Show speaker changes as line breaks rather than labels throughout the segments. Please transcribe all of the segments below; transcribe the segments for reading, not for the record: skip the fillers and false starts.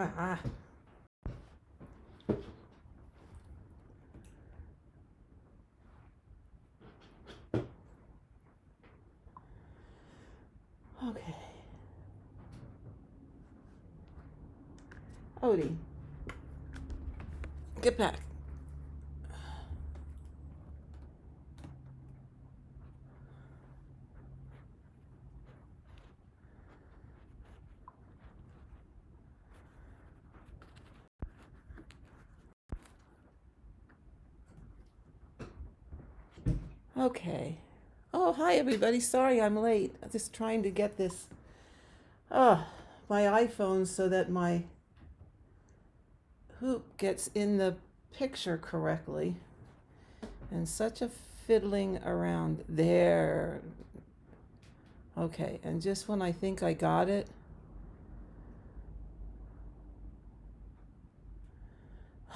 Ah. Okay. Odie, get back. Okay. Oh, hi everybody. Sorry I'm late. I'm just trying to get this my iPhone so that my hoop gets in the picture correctly. And such a fiddling around there. Okay, and just when I think I got it,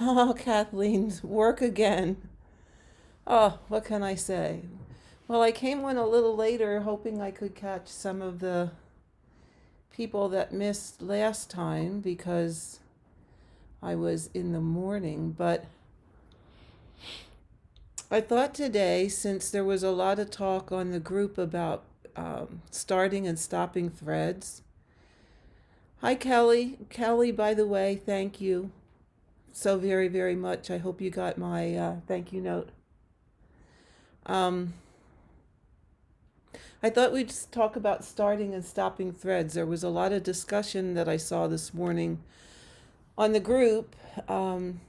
oh, Kathleen's work again. Oh, what can I say? Well, I came on a little later hoping I could catch some of the people that missed last time because I was in the morning, but I thought today, since there was a lot of talk on the group about starting and stopping threads. Hi, Kelly. Kelly, by the way, thank you so very, very much. I hope you got my thank you note. I thought we'd just talk about starting and stopping threads. There was a lot of discussion that I saw this morning on the group, and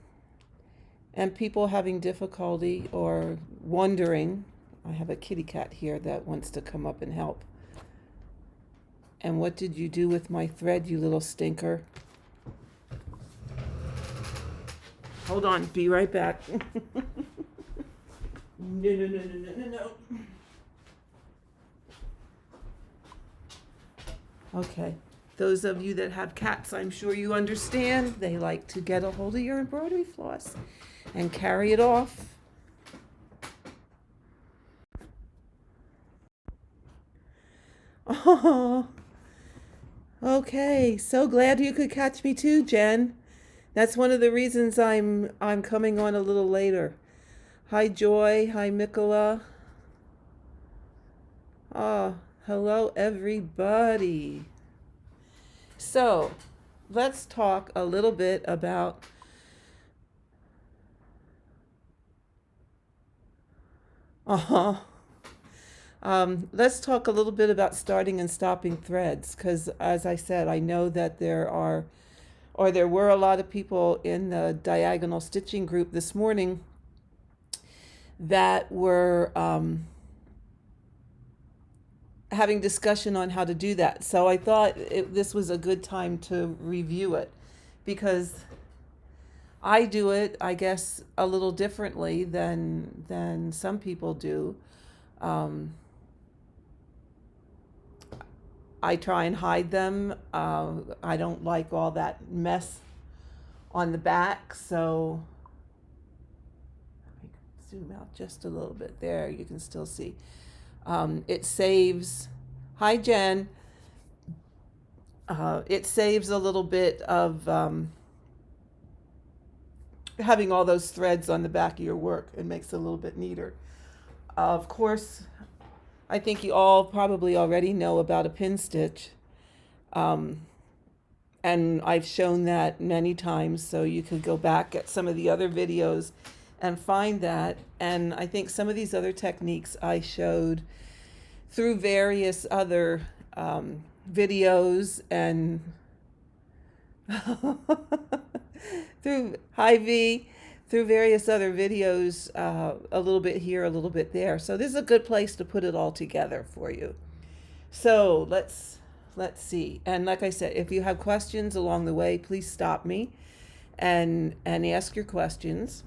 people having difficulty or wondering. I have a kitty cat here that wants to come up and help. And what did you do with my thread, you little stinker? Hold on, be right back. No. Okay, those of you that have cats, I'm sure you understand. They like to get a hold of your embroidery floss and carry it off. Oh, okay. So glad you could catch me too, Jen. That's one of the reasons I'm coming on a little later. Hi, Joy. Hi, Mikola. Oh, hello, everybody. So, let's talk a little bit about let's talk a little bit about starting and stopping threads, because as I said, I know that there were a lot of people in the diagonal stitching group this morning that were having discussion on how to do that. So I thought this was a good time to review it, because I do it, I guess, a little differently than some people do. I try and hide them. I don't like all that mess on the back, so let me zoom out just a little bit. There, you can still see. It saves, hi Jen, it saves a little bit of having all those threads on the back of your work. It makes it a little bit neater. Of course, I think you all probably already know about a pin stitch. And I've shown that many times, so you could go back at some of the other videos and find that. And I think some of these other techniques I showed through various other videos and through Hy-Vee, through various other videos, a little bit here, a little bit there. So this is a good place to put it all together for you. So let's see. And like I said, if you have questions along the way, please stop me and ask your questions,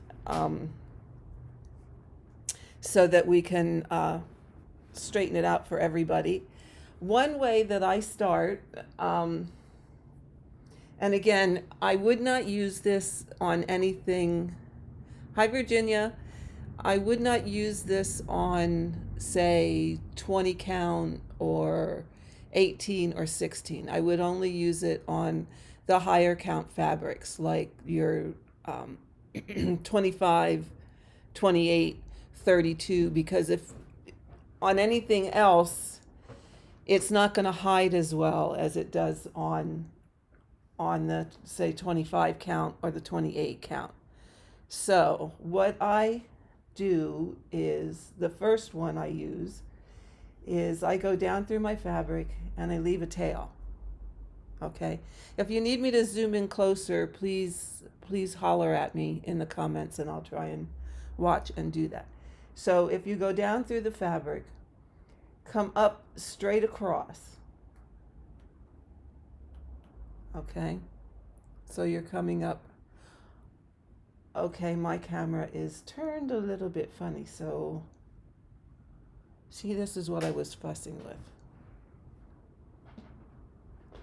so that we can straighten it out for everybody. One way that I start, and again, I would not use this on anything. Hi, Virginia. I would not use this on, say, 20 count or 18 or 16. I would only use it on the higher count fabrics, like your 25, 28, 32, because if on anything else, it's not going to hide as well as it does on the, say, 25 count or the 28 count. So what I do is, the first one I use is I go down through my fabric and I leave a tail. Okay. If you need me to zoom in closer, please holler at me in the comments and I'll try and watch and do that. So if you go down through the fabric, come up straight across. Okay. So you're coming up. Okay, my camera is turned a little bit funny, so see, this is what I was fussing with.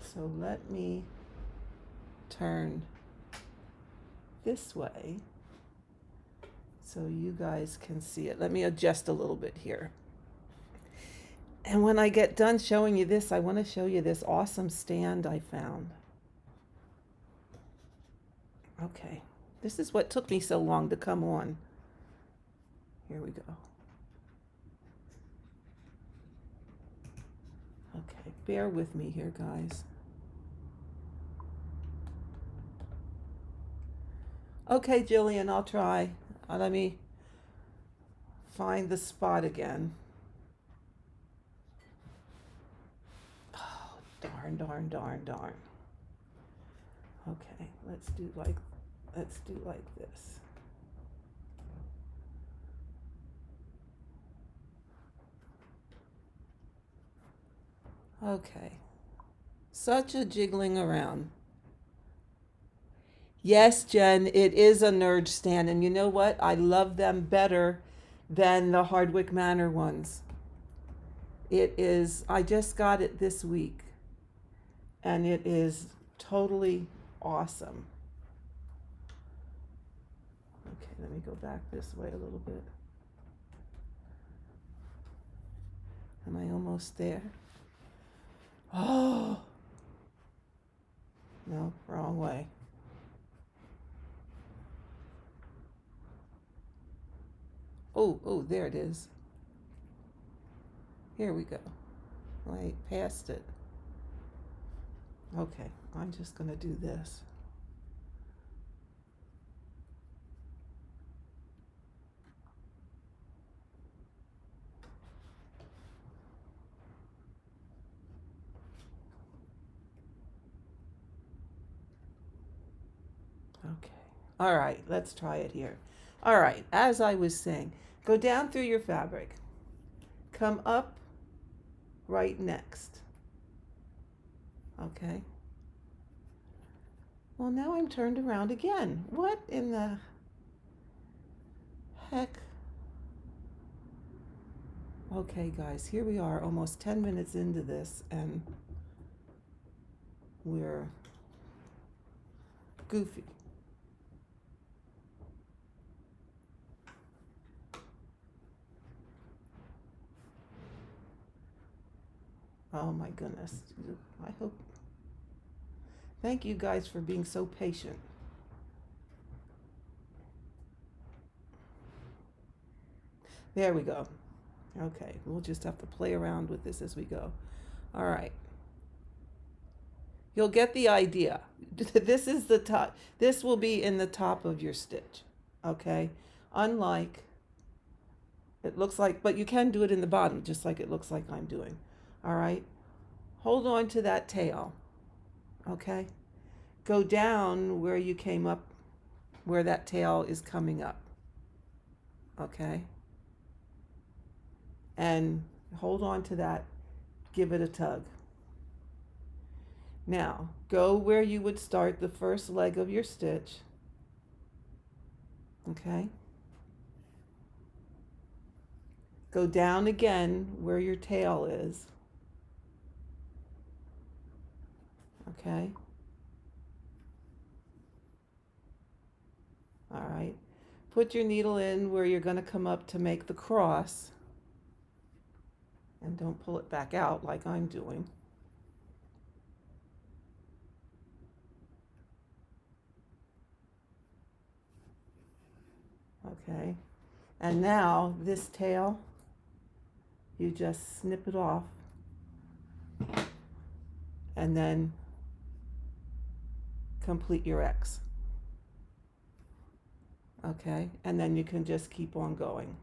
So let me turn this way so you guys can see it. Let me adjust a little bit here. And when I get done showing you this, I want to show you this awesome stand I found. Okay, this is what took me so long to come on. Here we go. Okay, bear with me here, guys. Okay, Jillian, I'll try. Let me find the spot again. Oh, darn. Okay, let's do like this. Okay, such a jiggling around. Yes, Jen, it is a Nurge Stand, and you know what? I love them better than the Hardwick Manor ones. It is, I just got it this week, and it is totally awesome. Okay, let me go back this way a little bit. Am I almost there? Oh, no, wrong way. Oh, there it is. Here we go. Right, past it. Okay, I'm just going to do this. Okay. All right, let's try it here. All right, as I was saying, go down through your fabric. Come up right next. Okay. Well, now I'm turned around again. What in the heck? Okay, guys, here we are almost 10 minutes into this, and we're goofy. Oh my goodness. I hope. Thank you guys for being so patient. There we go. Okay, we'll just have to play around with this as we go. All right. You'll get the idea. This is the top. This will be in the top of your stitch. Okay? Unlike, it looks like, but you can do it in the bottom, just like it looks like I'm doing. All right? Hold on to that tail. Okay? Go down where you came up, where that tail is coming up. Okay? And hold on to that. Give it a tug. Now, go where you would start the first leg of your stitch. Okay? Go down again where your tail is. Okay? All right. Put your needle in where you're going to come up to make the cross. And don't pull it back out like I'm doing. Okay, and now this tail, you just snip it off and then complete your X. Okay, and then you can just keep on going.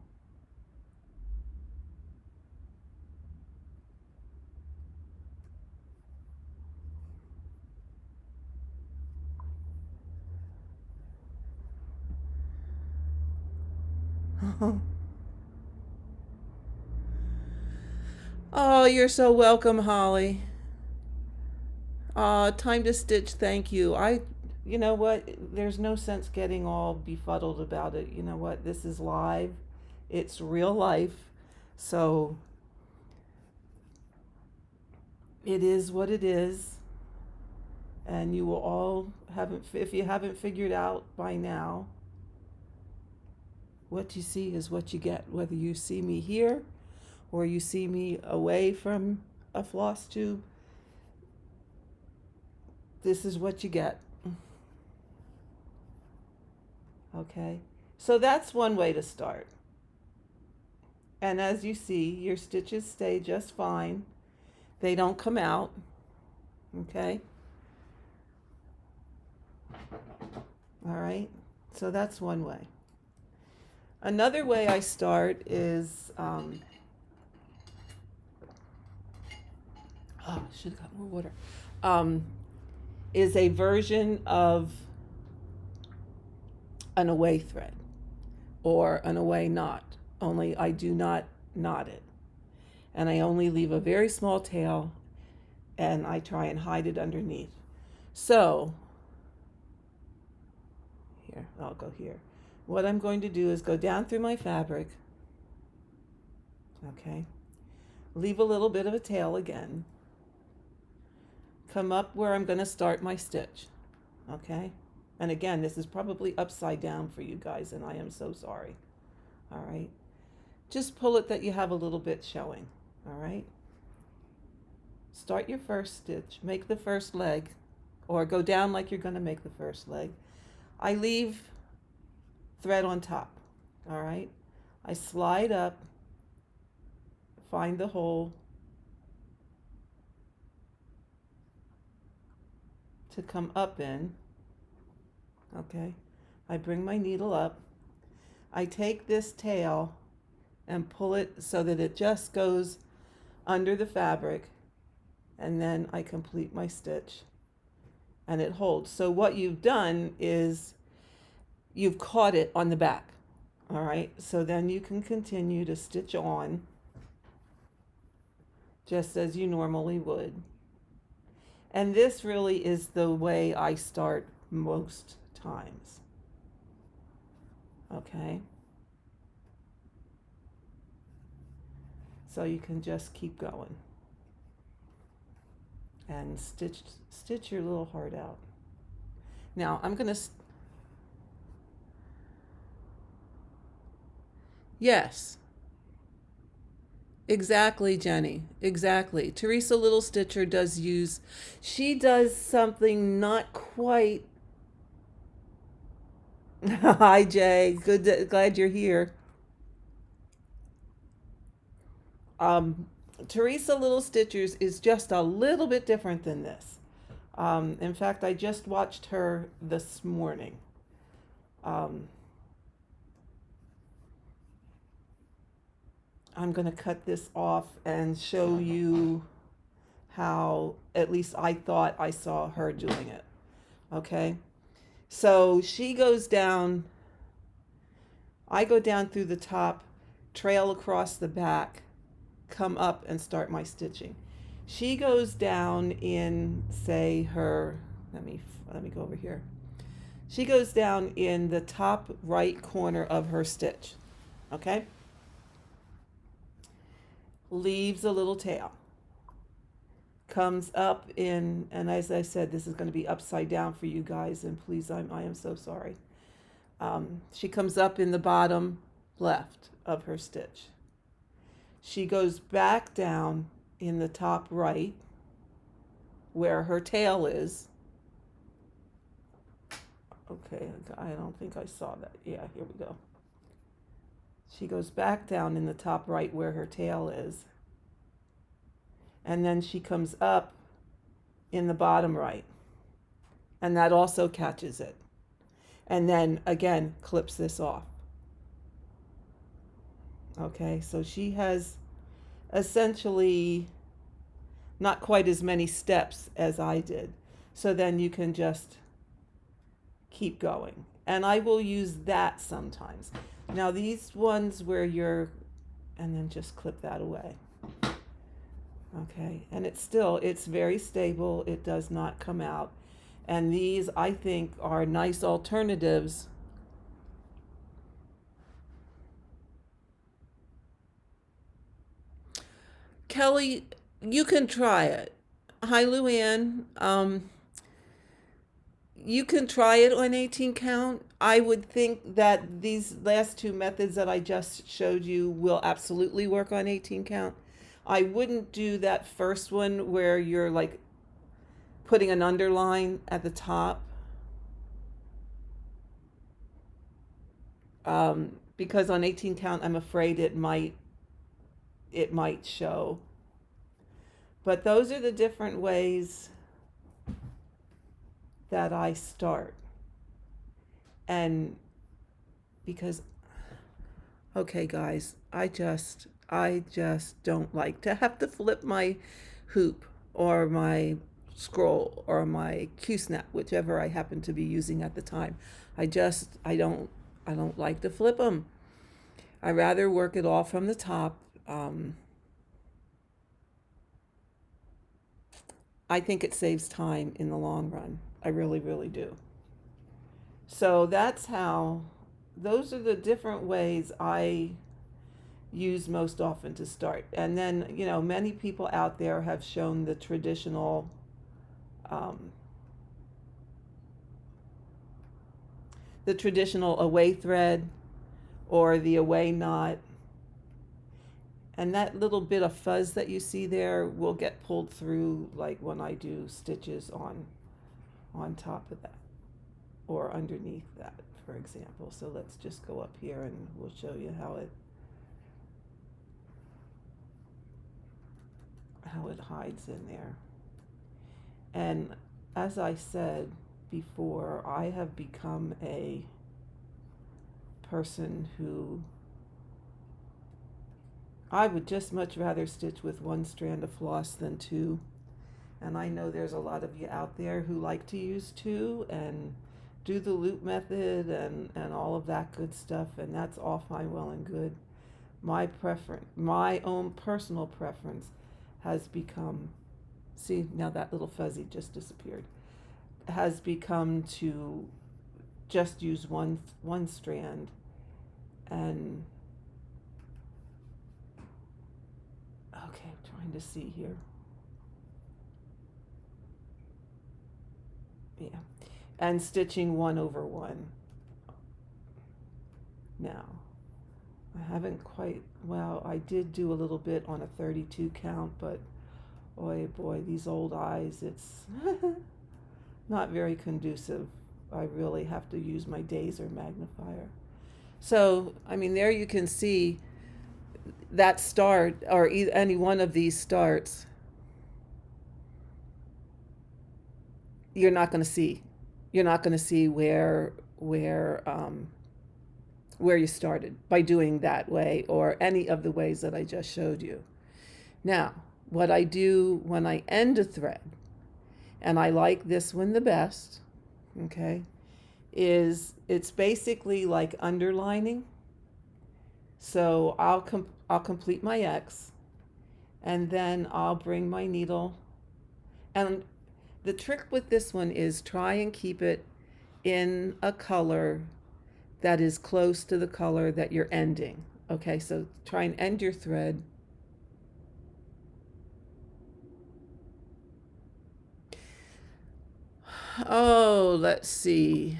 Oh, you're so welcome, Holly. Time to stitch, thank you. You know what? There's no sense getting all befuddled about it. You know what? This is live. It's real life. So it is what it is. And you will all if you haven't figured out by now, what you see is what you get. Whether you see me here or you see me away from a floss tube, this is what you get. Okay, so that's one way to start. And as you see, your stitches stay just fine. They don't come out. Okay. All right, so that's one way. Another way I start is, I should have got more water, is a version of an away thread or an away knot, only I do not knot it. And I only leave a very small tail and I try and hide it underneath. So, here, I'll go here. What I'm going to do is go down through my fabric, okay, leave a little bit of a tail again, come up where I'm going to start my stitch, okay, and again, this is probably upside down for you guys, and I am so sorry, all right, just pull it that you have a little bit showing, all right, start your first stitch, make the first leg, or go down like you're going to make the first leg. I leave thread on top, all right, I slide up, find the hole to come up in, okay, I bring my needle up, I take this tail and pull it so that it just goes under the fabric, and then I complete my stitch and it holds. So what you've done is you've caught it on the back, all right, so then you can continue to stitch on just as you normally would. And this really is the way I start most times, okay, so you can just keep going and stitch your little heart out. Now I'm gonna yes, exactly, Jenny, exactly. Teresa Little Stitcher does use, she does something not quite. Hi Jay, glad you're here. Teresa Little Stitchers is just a little bit different than this. In fact, I just watched her this morning. I'm going to cut this off and show you how, at least I thought I saw her doing it. Okay, so she goes down, I go down through the top, trail across the back, come up and start my stitching. She goes down in, say, her, let me go over here. She goes down in the top right corner of her stitch, okay? Leaves a little tail, comes up in, and as I said, this is going to be upside down for you guys, and please, I am so sorry. She comes up in the bottom left of her stitch. She goes back down in the top right where her tail is. Okay, I don't think I saw that. Yeah, here we go. She goes back down in the top right where her tail is. And then she comes up in the bottom right. And that also catches it. And then again, clips this off. Okay, so she has essentially not quite as many steps as I did. So then you can just keep going. And I will use that sometimes. Now these ones where you're, and then just clip that away. Okay, and it's very stable. It does not come out. And these, I think, are nice alternatives. Kelly, you can try it. Hi, Luann. You can try it on 18 count. I would think that these last two methods that I just showed you will absolutely work on 18 count. I wouldn't do that first one where you're like putting an underline at the top. Because on 18 count, I'm afraid it might show. But those are the different ways that I start. And because, okay guys, I just don't like to have to flip my hoop or my scroll or my Q-snap, whichever I happen to be using at the time. I don't like to flip them. I rather work it all from the top. I think it saves time in the long run. I really, really do. So those are the different ways I use most often to start. And then, many people out there have shown the traditional away thread or the away knot. And that little bit of fuzz that you see there will get pulled through, like when I do stitches on top of that or underneath that, for example. So let's just go up here and we'll show you how it hides in there. And as I said before, I have become a person who I would just much rather stitch with one strand of floss than two. And I know there's a lot of you out there who like to use two and do the loop method and all of that good stuff, and that's all fine, well and good. My own personal preference has become, see, now that little fuzzy just disappeared, has become to just use one strand. And okay, I'm trying to see here. Yeah, and stitching 1 over 1. Now, I haven't quite, well, I did do a little bit on a 32 count, but boy, these old eyes, it's not very conducive. I really have to use my Dazer magnifier. So, I mean, there you can see that start, or any one of these starts, you're not going to see. You're not going to see where you started by doing that way or any of the ways that I just showed you. Now, what I do when I end a thread, and I like this one the best, okay, is it's basically like underlining. So I'll complete my X, and then I'll bring my needle, and the trick with this one is try and keep it in a color that is close to the color that you're ending. Okay, so try and end your thread. Oh, let's see.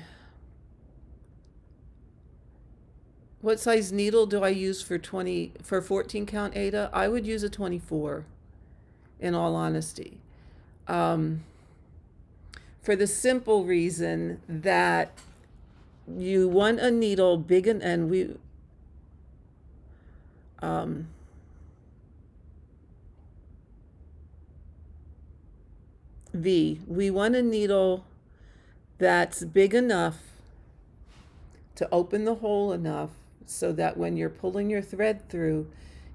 What size needle do I use for 14 count Ada? I would use a 24, in all honesty. For the simple reason that you want a needle big and um, V. We want a needle that's big enough to open the hole enough so that when you're pulling your thread through,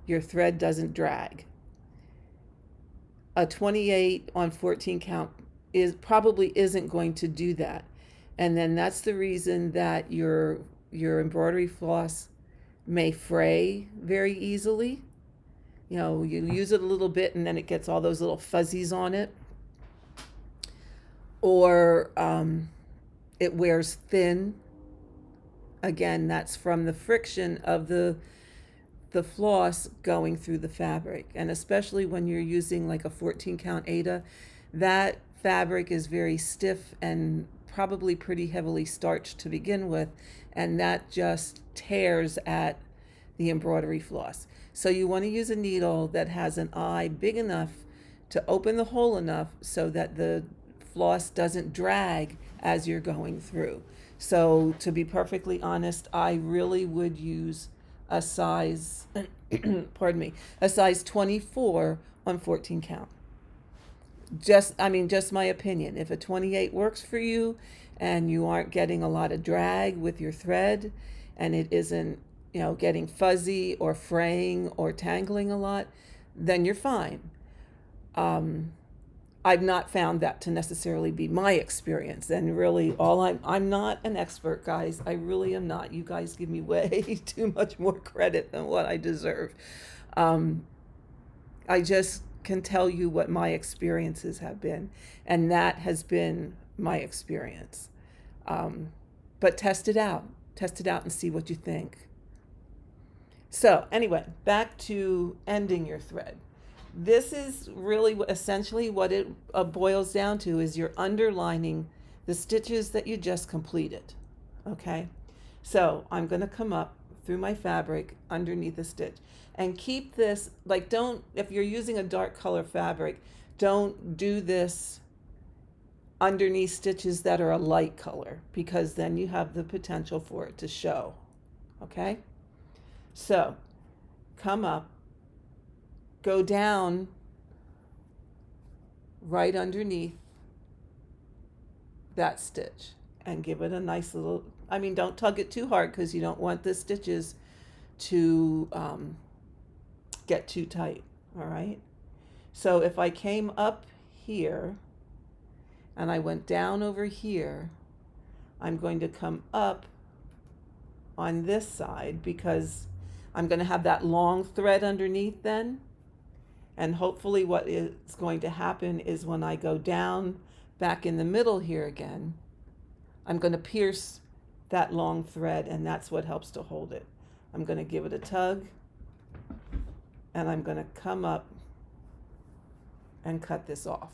your thread doesn't drag. A 28 on 14 count probably isn't going to do that. And then that's the reason that your embroidery floss may fray very easily. You know, you use it a little bit and then it gets all those little fuzzies on it. Or it wears thin. Again, that's from the friction of the floss going through the fabric. And especially when you're using like a 14 count Aida, that fabric is very stiff and probably pretty heavily starched to begin with, and that just tears at the embroidery floss. So you want to use a needle that has an eye big enough to open the hole enough so that the floss doesn't drag as you're going through. So to be perfectly honest, I really would use a size, pardon me, a size 24 on 14 count. Just my opinion. If a 28 works for you and you aren't getting a lot of drag with your thread and it isn't, you know, getting fuzzy or fraying or tangling a lot, then you're fine. I've not found that to necessarily be my experience. And really, I'm not an expert, guys. I really am not. You guys give me way too much more credit than what I deserve. I just can tell you what my experiences have been, and that has been my experience. But test it out and see what you think. So anyway, back to ending your thread. This is really essentially what it boils down to, is you're underlining the stitches that you just completed. Okay, so I'm going to come up through my fabric underneath the stitch and keep this, like, if you're using a dark color fabric, don't do this underneath stitches that are a light color, because then you have the potential for it to show. Okay, so come up, go down right underneath that stitch and give it a nice little, don't tug it too hard because you don't want the stitches to get too tight. All right, so if I came up here and I went down over here, I'm going to come up on this side because I'm going to have that long thread underneath then. And hopefully what is going to happen is when I go down back in the middle here again, I'm going to pierce that long thread, and that's what helps to hold it. I'm going to give it a tug, and I'm going to come up and cut this off.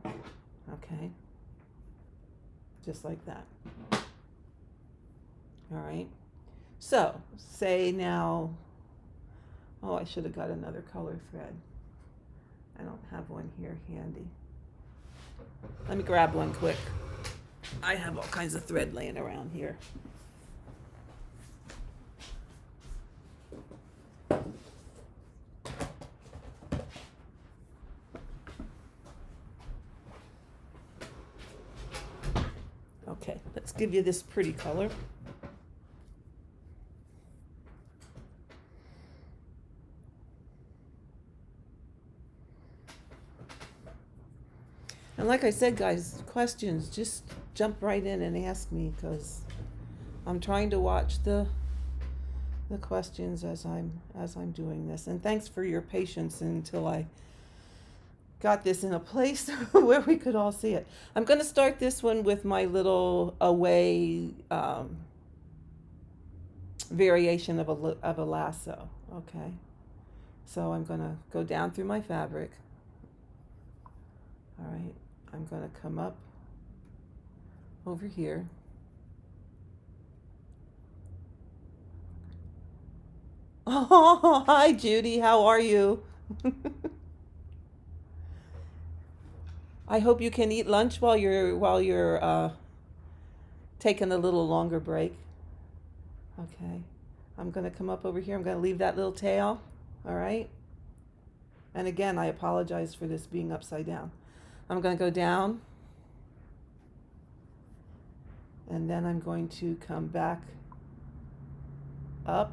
Okay, just like that. All right, so say now, oh, I should have got another color thread. I don't have one here handy. Let me grab one quick. I have all kinds of thread laying around here. Okay, let's give you this pretty color. And like I said, guys, questions, just jump right in and ask me, because I'm trying to watch the questions as I'm doing this. And thanks for your patience until I got this in a place where we could all see it. I'm going to start this one with my little away variation of a lasso. Okay, so I'm going to go down through my fabric. All right, I'm going to come up over here. Oh, hi Judy, how are you? I hope you can eat lunch while you're taking a little longer break. Okay, I'm going to come up over here. I'm going to leave that little tail. All right. And again, I apologize for this being upside down. I'm going to go down. And then I'm going to come back up.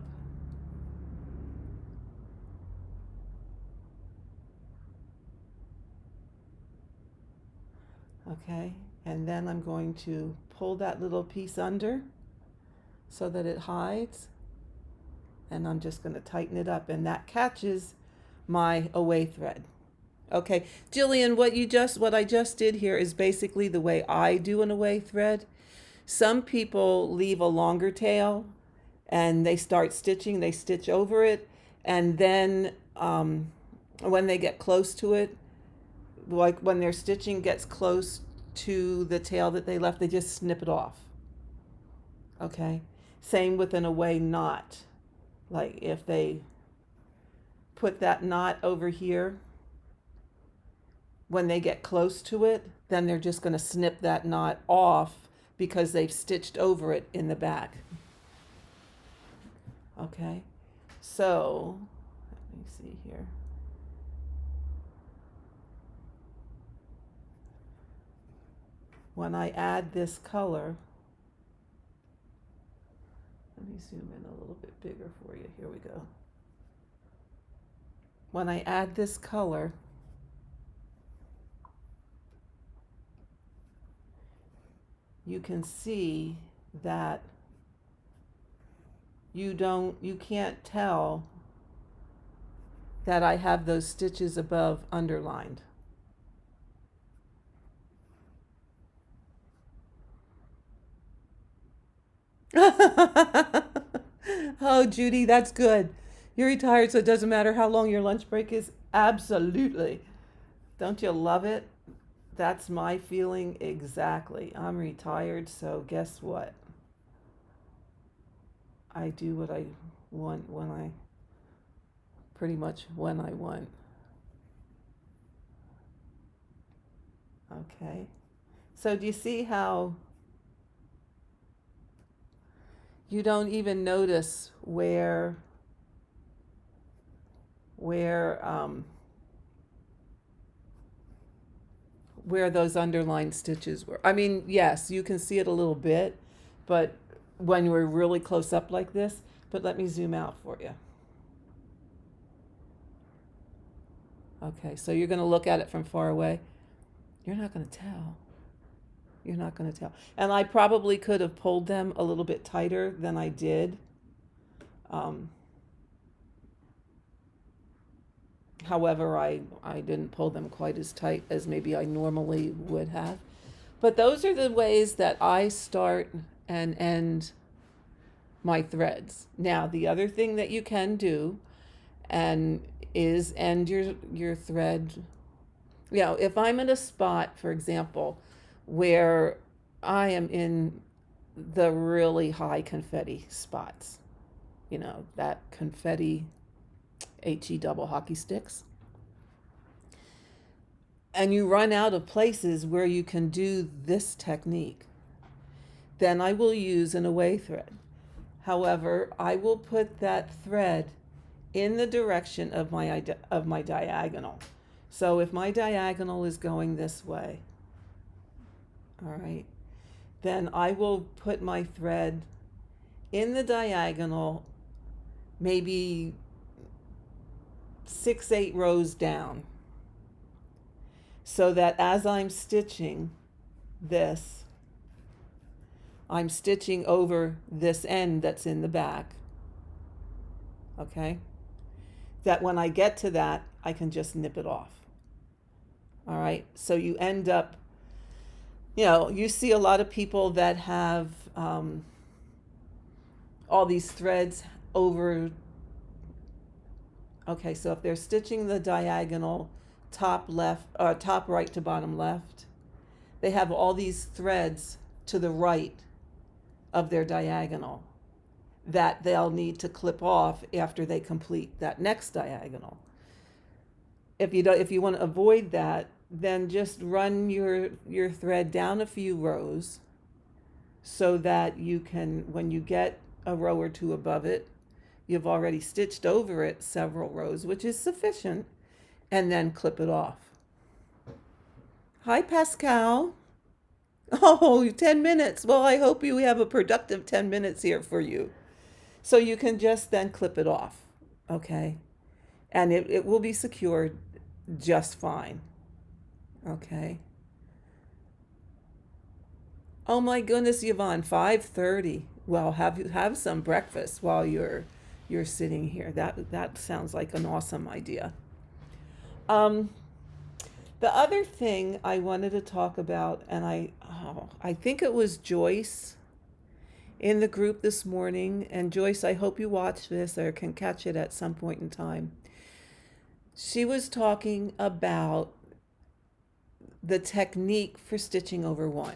Okay, and then I'm going to pull that little piece under so that it hides. And I'm just going to tighten it up, and that catches my away thread. Okay, Jillian, what I just did here is basically the way I do an away thread. Some people leave a longer tail and they start stitching, they stitch over it, and then when they get close to it, like when their stitching gets close to the tail that they left, they just snip it off. Okay, same with an away knot. Like if they put that knot over here, when they get close to it, then they're just going to snip that knot off because they've stitched over it in the back. Okay, so let me see here. When I add this color, let me zoom in a little bit bigger for you. Here we go. When I add this color, you can see that you can't tell that I have those stitches above underlined. Oh, Judy, that's good. You're retired, so it doesn't matter how long your lunch break is? Absolutely. Don't you love it? That's my feeling exactly. I'm retired, so guess what? I do what I want pretty much when I want. Okay. So do you see how you don't even notice where those underlined stitches were? I mean, yes, you can see it a little bit, but when we're really close up like this, but let me zoom out for you. Okay, so you're going to look at it from far away. You're not going to tell. You're not going to tell. And I probably could have pulled them a little bit tighter than I did. However, I didn't pull them quite as tight as maybe I normally would have. But those are the ways that I start and end my threads. Now, the other thing that you can do is end your thread. You know, if I'm in a spot, for example, where I am in the really high confetti spots, you know, that confetti HE double hockey sticks, and you run out of places where you can do this technique, then I will use an away thread. However, I will put that thread in the direction of my diagonal. So if my diagonal is going this way, all right, then I will put my thread in the diagonal, maybe 6-8 rows down, so that as I'm stitching this, I'm stitching over this end that's in the back. Okay, that when I get to that, I can just nip it off. All right, so you end up, you know, you see a lot of people that have all these threads over. Okay, so if they're stitching the diagonal top right to bottom left, they have all these threads to the right of their diagonal that they'll need to clip off after they complete that next diagonal. If you want to avoid that, then just run your thread down a few rows so that you can, when you get a row or two above it, you've already stitched over it several rows, which is sufficient, and then clip it off. Hi, Pascal. Oh, 10 minutes. Well, I hope you have a productive 10 minutes here for you. So you can just then clip it off, okay? And it will be secured just fine, okay? Oh my goodness, Yvonne, 5:30. Well, have some breakfast while you're sitting here. That sounds like an awesome idea. Um, the other thing I wanted to talk about, and I think it was Joyce in the group this morning, and Joyce, I hope you watch this or can catch it at some point in time. She was talking about the technique for stitching over one.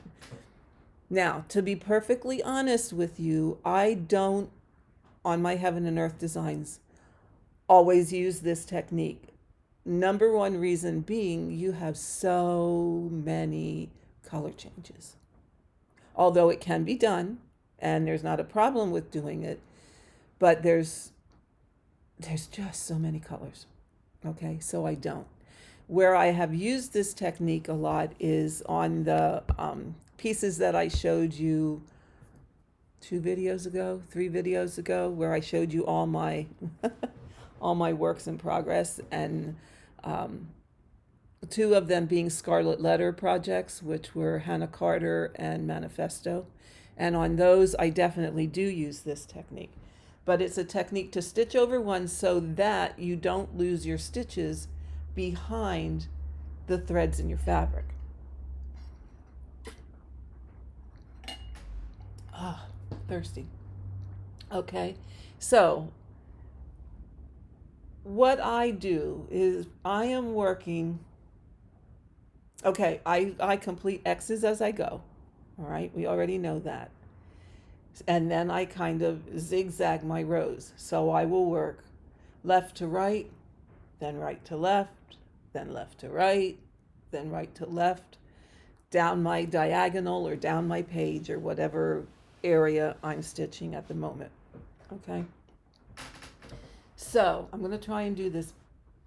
Now, to be perfectly honest with you, I don't, on my Heaven and Earth designs, always use this technique. Number one reason being you have so many color changes. Although it can be done, and there's not a problem with doing it, but there's just so many colors. Okay, so I don't. Where I have used this technique a lot is on the pieces that I showed you 3 videos ago, where I showed you all my all my works in progress, and 2 of them being Scarlet Letter projects, which were Hannah Carter and Manifesto. And on those, I definitely do use this technique. But it's a technique to stitch over one so that you don't lose your stitches behind the threads in your fabric. Ah, thirsty. Okay, so what I do is I am working, okay, I complete X's as I go. All right, we already know that. And then I kind of zigzag my rows. So I will work left to right, then right to left, then left to right, then right to left, down my diagonal or down my page or whatever area I'm stitching at the moment. Okay. So I'm going to try and do this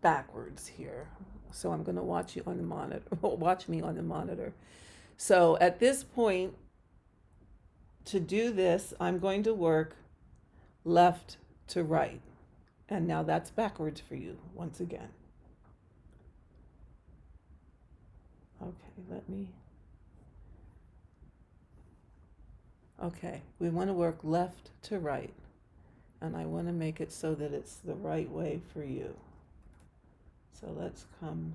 backwards here. So I'm going to watch you on the monitor. Watch me on the monitor. So at this point, to do this, I'm going to work left to right. And now that's backwards for you once again. Okay, okay, we want to work left to right. And I want to make it so that it's the right way for you. So let's come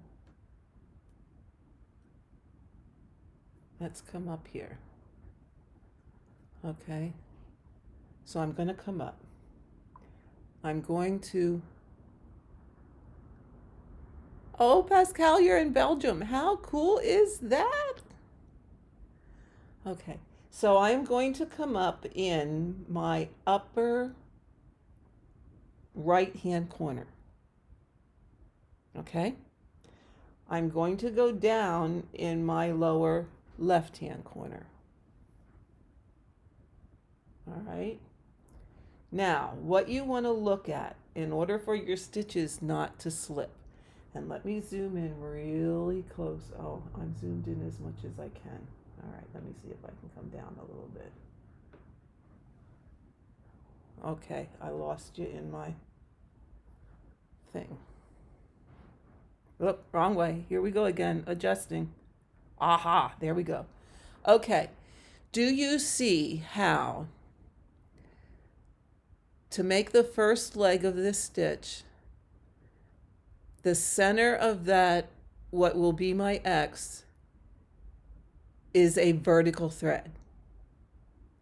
up here. Okay, so I'm going to come up. I'm going to, oh, Pascal, you're in Belgium. How cool is that? Okay, so I'm going to come up in my upper right-hand corner. Okay, I'm going to go down in my lower left-hand corner. All right. Now, what you want to look at in order for your stitches not to slip, and let me zoom in really close. Oh, I'm zoomed in as much as I can. All right, let me see if I can come down a little bit. Okay, I lost you in my thing. Oop, wrong way. Here we go again, adjusting. Aha, there we go. Okay, do you see how to make the first leg of this stitch, the center of that, what will be my X, is a vertical thread?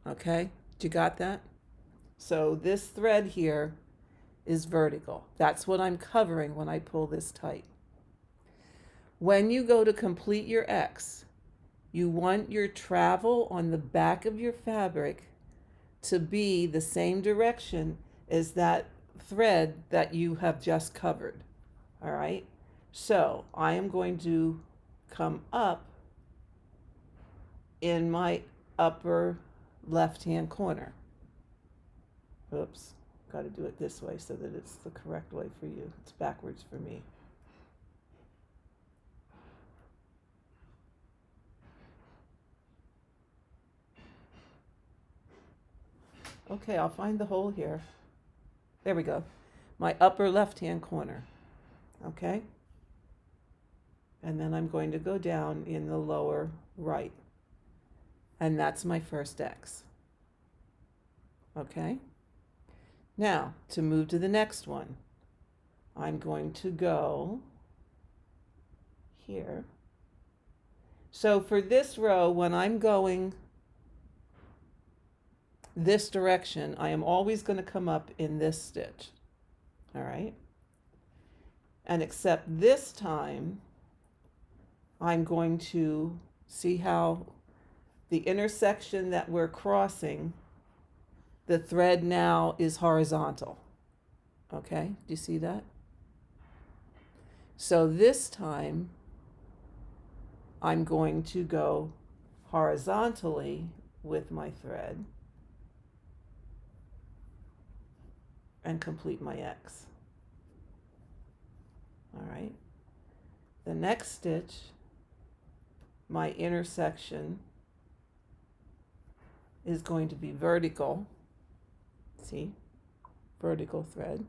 Okay, you got that? So this thread here is vertical. That's what I'm covering when I pull this tight. When you go to complete your X, you want your travel on the back of your fabric to be the same direction as that thread that you have just covered. All right, so I am going to come up in my upper left-hand corner. Oops, got to do it this way so that it's the correct way for you. It's backwards for me. Okay, I'll find the hole here. There we go. My upper left-hand corner. Okay? And then I'm going to go down in the lower right. And that's my first X. Okay? Now, to move to the next one, I'm going to go here. So for this row, when I'm going this direction, I am always going to come up in this stitch. All right? And except this time, I'm going to see how the intersection that we're crossing, the thread now is horizontal. Okay, do you see that? So this time, I'm going to go horizontally with my thread and complete my X. All right. The next stitch, my intersection is going to be vertical. See, vertical thread.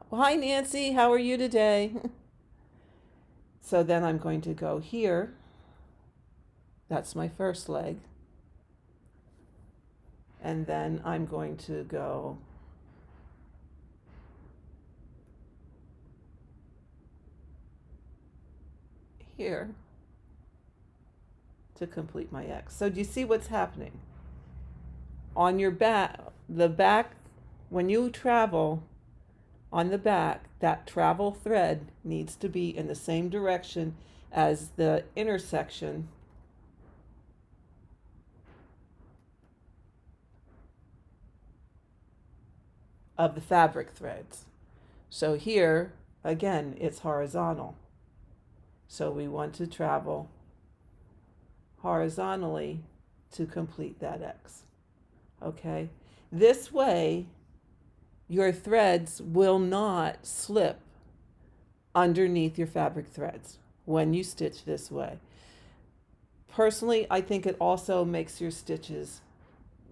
Well, hi Nancy, how are you today? So then I'm going to go here. That's my first leg. And then I'm going to go here to complete my X. So do you see what's happening? On your back, the back, when you travel on the back, that travel thread needs to be in the same direction as the intersection of the fabric threads. So here, again, it's horizontal. So we want to travel horizontally to complete that X. Okay? This way, your threads will not slip underneath your fabric threads when you stitch this way. Personally, I think it also makes your stitches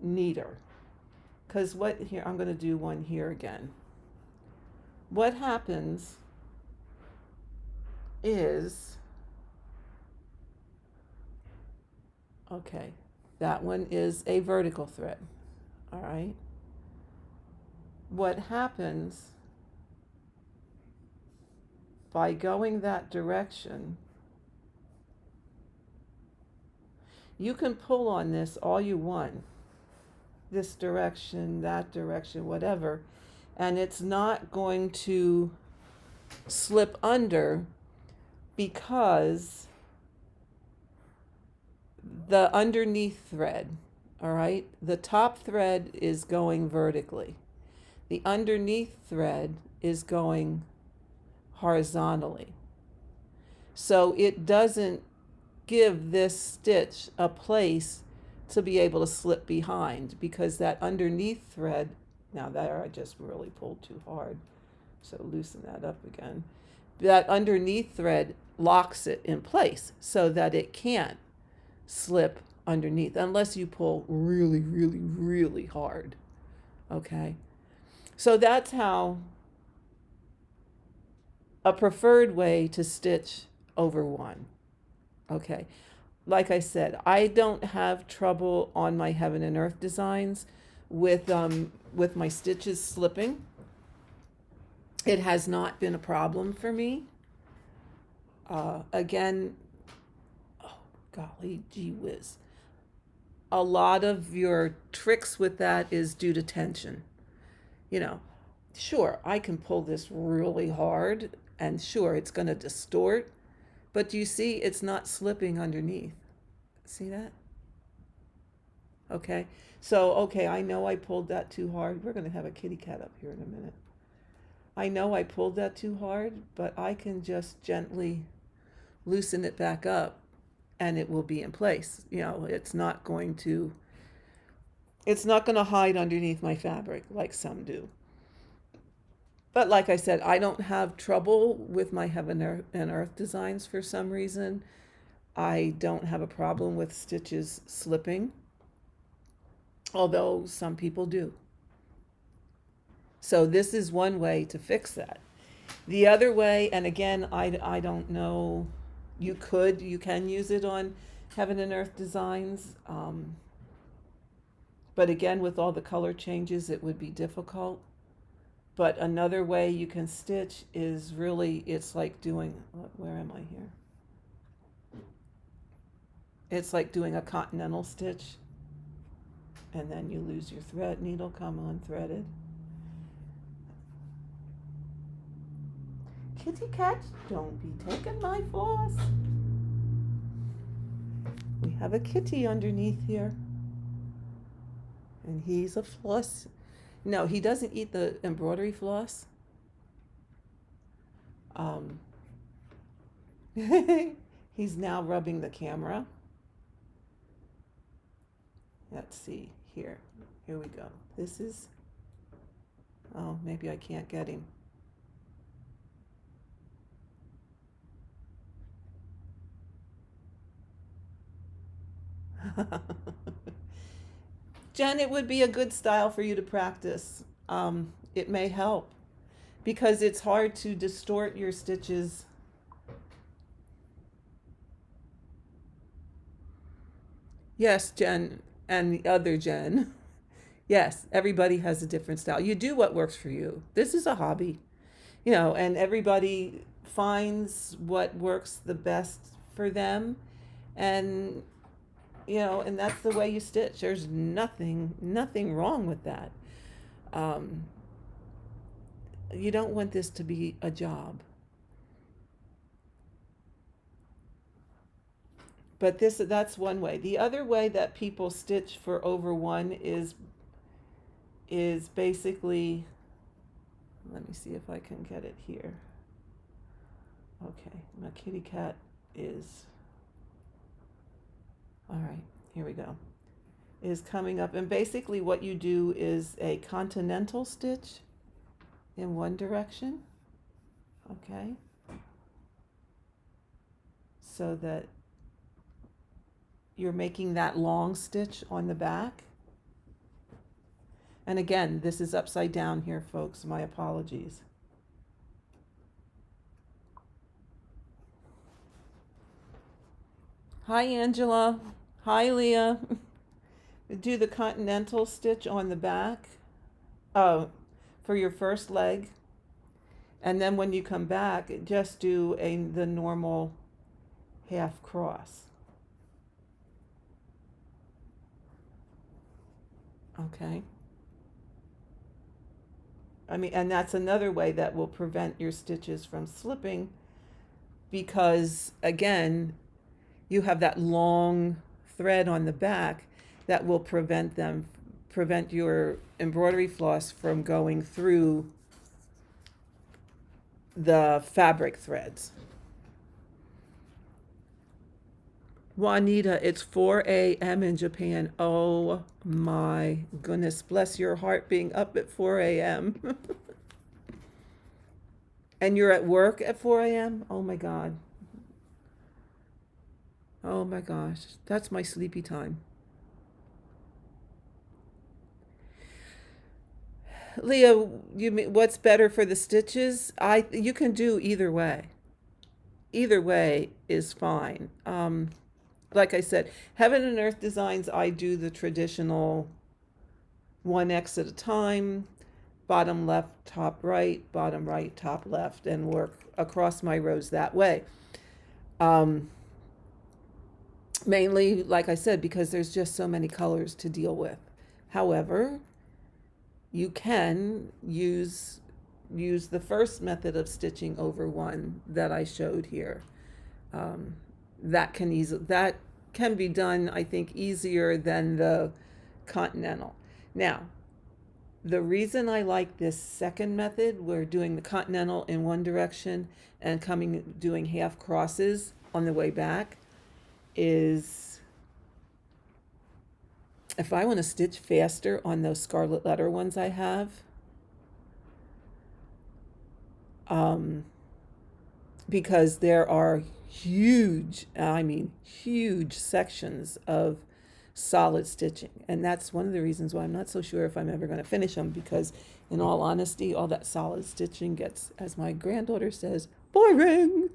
neater. Because what here, I'm going to do one here again. What happens is, okay, that one is a vertical thread. All right. What happens by going that direction, you can pull on this all you want, this direction, that direction, whatever, and it's not going to slip under because the underneath thread, all right, the top thread is going vertically. The underneath thread is going horizontally. So it doesn't give this stitch a place to be able to slip behind because that underneath thread, now there I just really pulled too hard, so loosen that up again. That underneath thread locks it in place so that it can't slip underneath unless you pull really, really, really hard. Okay? So that's how a preferred way to stitch over one. Okay. Like I said, I don't have trouble on my Heaven and Earth designs with my stitches slipping. It has not been a problem for me. Again, oh golly gee whiz. A lot of your tricks with that is due to tension. You know, sure, I can pull this really hard and sure, it's going to distort, but you see it's not slipping underneath. See that? Okay, so, okay, I know I pulled that too hard. We're going to have a kitty cat up here in a minute. I know I pulled that too hard, but I can just gently loosen it back up and it will be in place. You know, it's not going to It's not going to hide underneath my fabric like some do. But like I said, I don't have trouble with my heaven and earth designs for some reason. I don't have a problem with stitches slipping, although some people do. So this is one way to fix that. The other way, and again, I don't know, you can use it on heaven and earth designs. But again, with all the color changes, it would be difficult. But another way you can stitch is really, it's like doing, where am I here? It's like doing a continental stitch. And then you lose your thread, needle, come unthreaded. Kitty cat, don't be taking my floss. We have a kitty underneath here. And he's a floss. No, he doesn't eat the embroidery floss. He's now rubbing the camera. Let's see, here we go. This is, oh, maybe I can't get him. Jen, it would be a good style for you to practice. It may help because it's hard to distort your stitches. Yes, Jen, and the other Jen. Yes, everybody has a different style. You do what works for you. This is a hobby, and everybody finds what works the best for them. And and that's the way you stitch. There's nothing wrong with that. You don't want this to be a job. But that's one way. The other way that people stitch for over one is basically, let me see if I can get it here. Okay, my kitty cat is, all right, here we go, is coming up. And basically what you do is a continental stitch in one direction, okay? So that you're making that long stitch on the back. And again, this is upside down here, folks. My apologies. Hi, Angela. Hi, Leah. Do the continental stitch on the back for your first leg. And then when you come back, just do the normal half cross. Okay. And that's another way that will prevent your stitches from slipping because, again, you have that long thread on the back that will prevent your embroidery floss from going through the fabric threads. Juanita, it's 4 a.m. in Japan. Oh my goodness, bless your heart being up at 4 a.m. And you're at work at 4 a.m.? Oh my God. Oh my gosh, that's my sleepy time. Leah, what's better for the stitches? You can do either way. Either way is fine. Like I said, Heaven and Earth Designs, I do the traditional 1x at a time, bottom left, top right, bottom right, top left, and work across my rows that way. Mainly, like I said, because there's just so many colors to deal with. However, you can use the first method of stitching over one that I showed here. That can be done, I think, easier than the continental. Now, the reason I like this second method, we're doing the continental in one direction and doing half crosses on the way back, is if I want to stitch faster on those scarlet letter ones I have, because there are huge, I mean huge sections of solid stitching. And that's one of the reasons why I'm not so sure if I'm ever going to finish them, because in all honesty, all that solid stitching gets, as my granddaughter says, boring.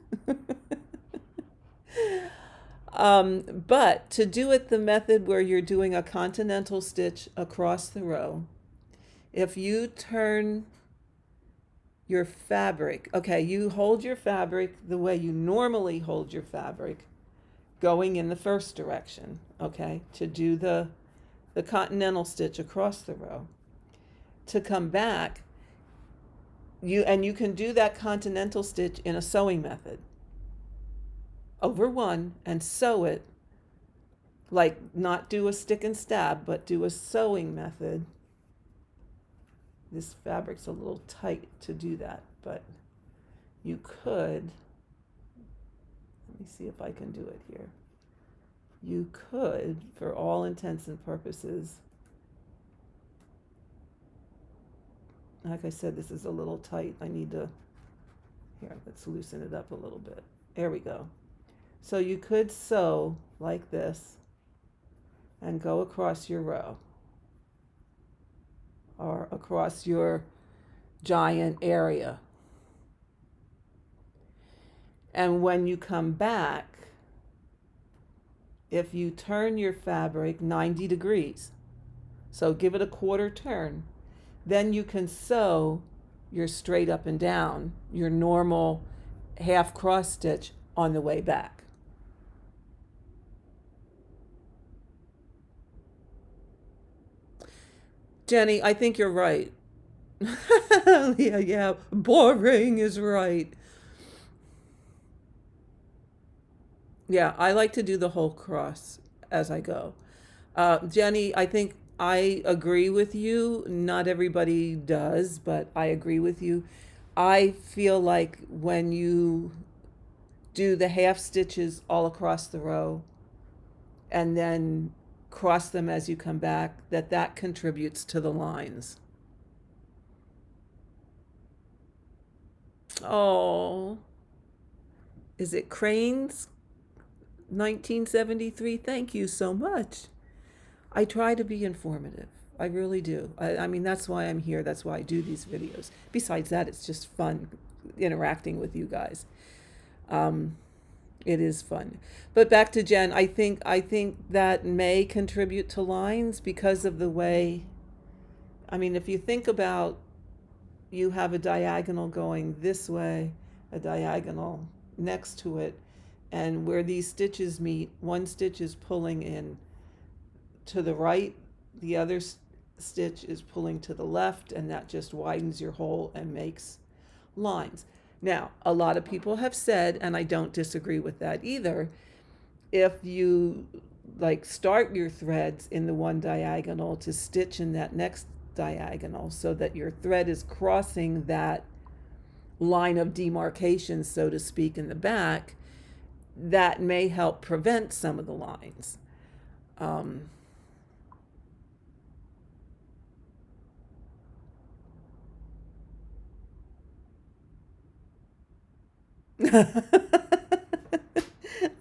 But to do it the method where you're doing a continental stitch across the row, if you turn your fabric, okay, you hold your fabric the way you normally hold your fabric, going in the first direction, okay, to do the continental stitch across the row. To come back, you can do that continental stitch in a sewing method over one and sew it, like not do a stick and stab, but do a sewing method. This fabric's a little tight to do that, but you could, let me see if I can do it here. You could, for all intents and purposes, like I said, this is a little tight. I need to, here, let's loosen it up a little bit. There we go. So you could sew like this and go across your row or across your giant area. And when you come back, if you turn your fabric 90 degrees, so give it a quarter turn, then you can sew your straight up and down, your normal half cross stitch on the way back. Jenny, I think you're right. Yeah, boring is right. Yeah, I like to do the whole cross as I go. Jenny, I think I agree with you. Not everybody does, but I agree with you. I feel like when you do the half stitches all across the row and then cross them as you come back, that contributes to the lines. Oh, is it Cranes 1973? Thank you so much. I try to be informative. I really do. I mean, that's why I'm here. That's why I do these videos. Besides that, it's just fun interacting with you guys. It is fun. But back to Jen, I think that may contribute to lines because of the way, I mean, if you think about, you have a diagonal going this way, a diagonal next to it, and where these stitches meet, one stitch is pulling in to the right, the other stitch is pulling to the left, and that just widens your hole and makes lines. Now, a lot of people have said, and I don't disagree with that either, if you like start your threads in the one diagonal to stitch in that next diagonal so that your thread is crossing that line of demarcation, so to speak, in the back, that may help prevent some of the lines.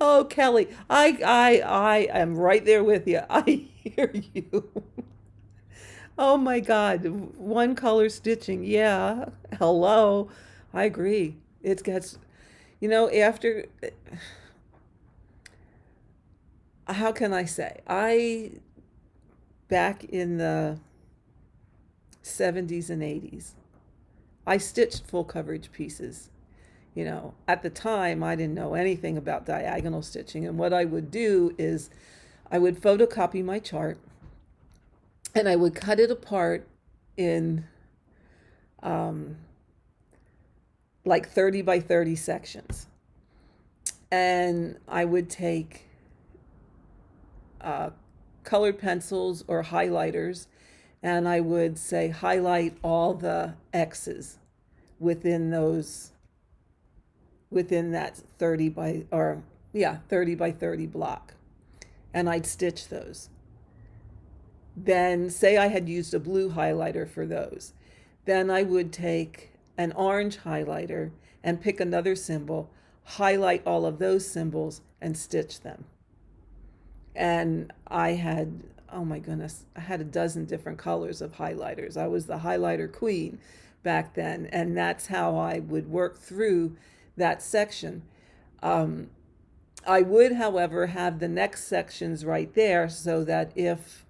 Oh, Kelly, I am right there with you. I hear you. Oh my God, one color stitching. Yeah, hello. I agree. It gets, after, how can I say? Back in the 70s and 80s, I stitched full coverage pieces. At the time, I didn't know anything about diagonal stitching. And what I would do is I would photocopy my chart and I would cut it apart in like 30 by 30 sections. And I would take colored pencils or highlighters, and I would say highlight all the X's within that 30 by 30 block, and I'd stitch those. Then say I had used a blue highlighter for those. Then I would take an orange highlighter and pick another symbol, highlight all of those symbols, and stitch them. And I had, oh my goodness, I had a dozen different colors of highlighters. I was the highlighter queen back then, and that's how I would work through that section. I would, however, have the next sections right there so that if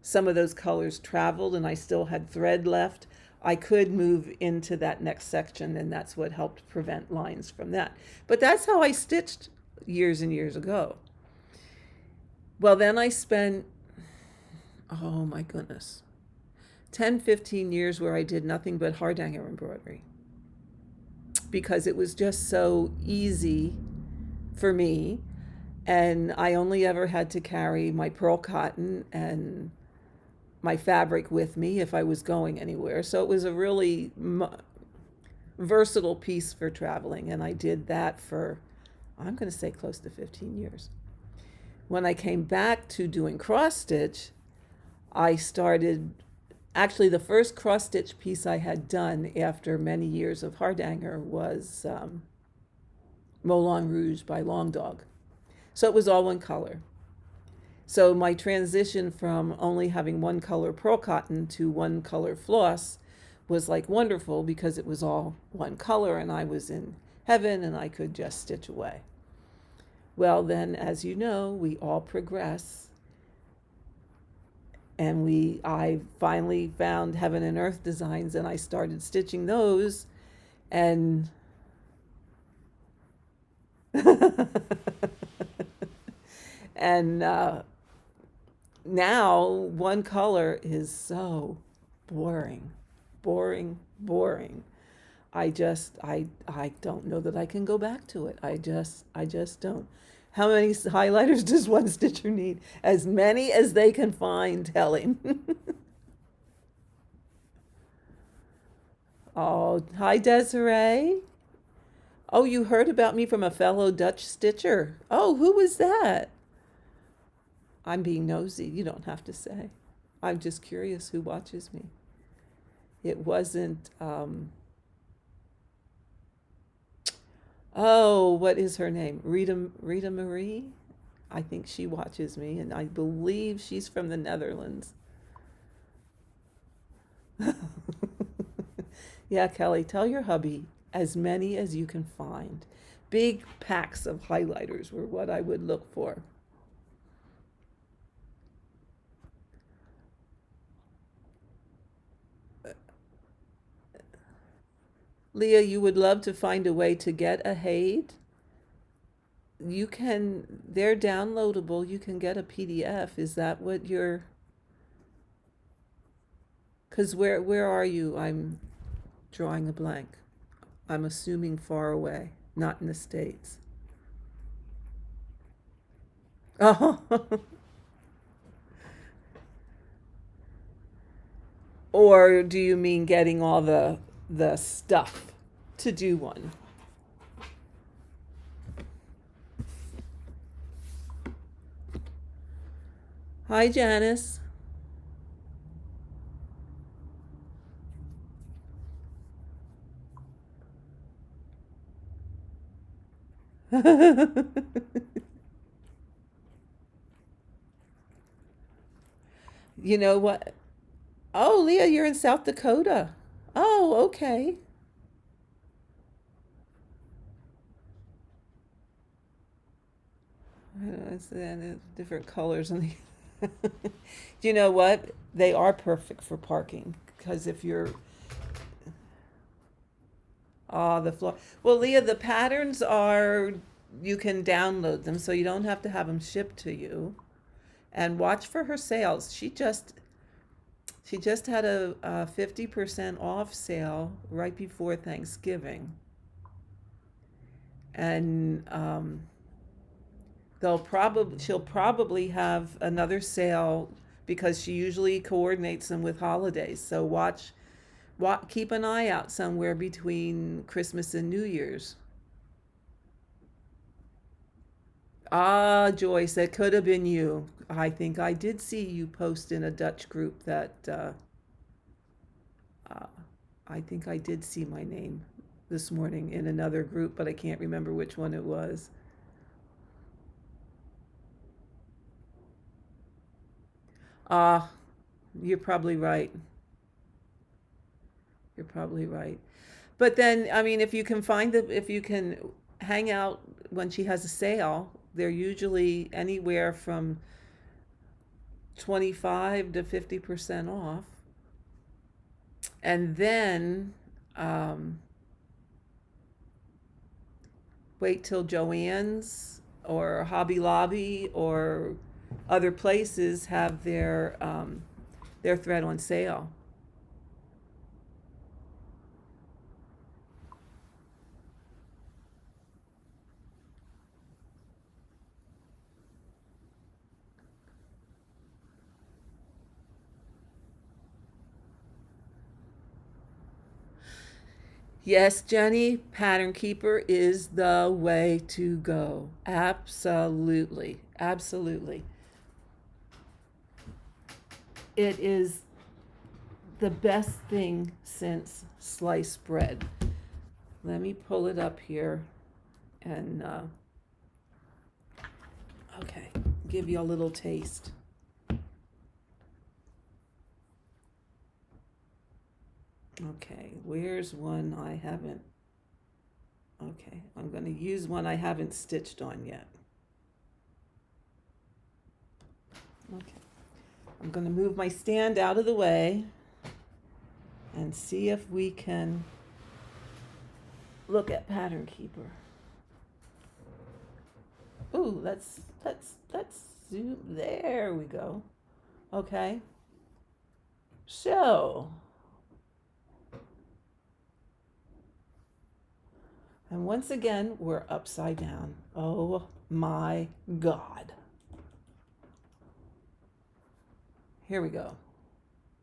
some of those colors traveled and I still had thread left, I could move into that next section, and that's what helped prevent lines from that. But that's how I stitched years and years ago. Well, then I spent, oh my goodness, 10, 15 years where I did nothing but hardhanger embroidery because it was just so easy for me. And I only ever had to carry my pearl cotton and my fabric with me if I was going anywhere. So it was a really versatile piece for traveling. And I did that for, I'm going to say close to 15 years. When I came back to doing cross stitch, I started, actually the first cross stitch piece I had done after many years of hardhanger was Moulin Rouge by Long Dog. So it was all one color. So my transition from only having one color pearl cotton to one color floss was like wonderful because it was all one color and I was in heaven and I could just stitch away. Well, then, as you know, we all progress. And I finally found Heaven and Earth designs and I started stitching those. And and now one color is so boring. I don't know that I can go back to it. I just don't. How many highlighters does one stitcher need? As many as they can find, tell him. Oh, hi Desiree. Oh, you heard about me from a fellow Dutch stitcher. Oh, who was that? I'm being nosy. You don't have to say. I'm just curious who watches me. It wasn't, oh, what is her name? Rita Marie? I think she watches me, and I believe she's from the Netherlands. Yeah, Kelly, tell your hubby as many as you can find. Big packs of highlighters were what I would look for. Leah, you would love to find a way to get a Haid? You can, they're downloadable. You can get a PDF. Is that what you're, because where are you? I'm drawing a blank. I'm assuming far away, not in the States. Oh, or do you mean getting all the stuff to do one? Hi, Janice. You know what? Oh, Leah, you're in South Dakota. Oh, okay. I don't know, it's different colors on the. Do you know what? They are perfect for parking because if you're, the floor. Well, Leah, the patterns are, you can download them so you don't have to have them shipped to you. And watch for her sales. She just had a 50% off sale right before Thanksgiving. And she'll probably have another sale because she usually coordinates them with holidays. So keep an eye out somewhere between Christmas and New Year's. Ah, Joyce, it could have been you. I think I did see you post in a Dutch group that uh, I think I did see my name this morning in another group, but I can't remember which one it was. Ah, you're probably right. You're probably right. But then, I mean, if you can hang out when she has a sale, they're usually anywhere from 25 to 50% off. And then um, wait till Joann's or Hobby Lobby or other places have their thread on sale. Yes, Jenny, Pattern Keeper is the way to go. Absolutely. Absolutely. It is the best thing since sliced bread. Let me pull it up here and, okay, give you a little taste. Okay, where's one I haven't? Okay, I'm going to use one I haven't stitched on yet. Okay, I'm going to move my stand out of the way and see if we can look at Pattern Keeper. Ooh, let's zoom. There we go. Okay. So, and once again, we're upside down. Oh my God. Here we go.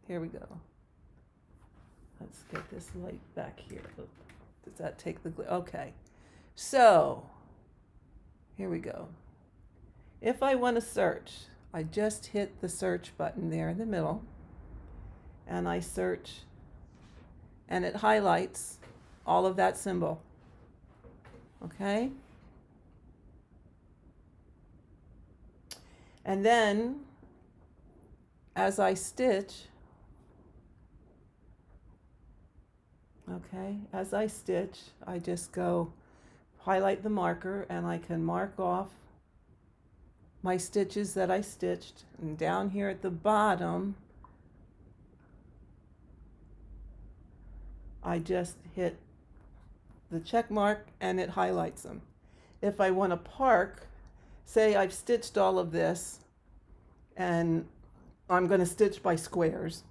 Here we go. Let's get this light back here. Does that take the glare? Okay. So, here we go. If I want to search, I just hit the search button there in the middle, and I search, and it highlights all of that symbol. Okay? And then, as I stitch, I just go highlight the marker, and I can mark off my stitches that I stitched. And down here at the bottom, I just hit the check mark and it highlights them. If I want to park, say I've stitched all of this and I'm going to stitch by squares,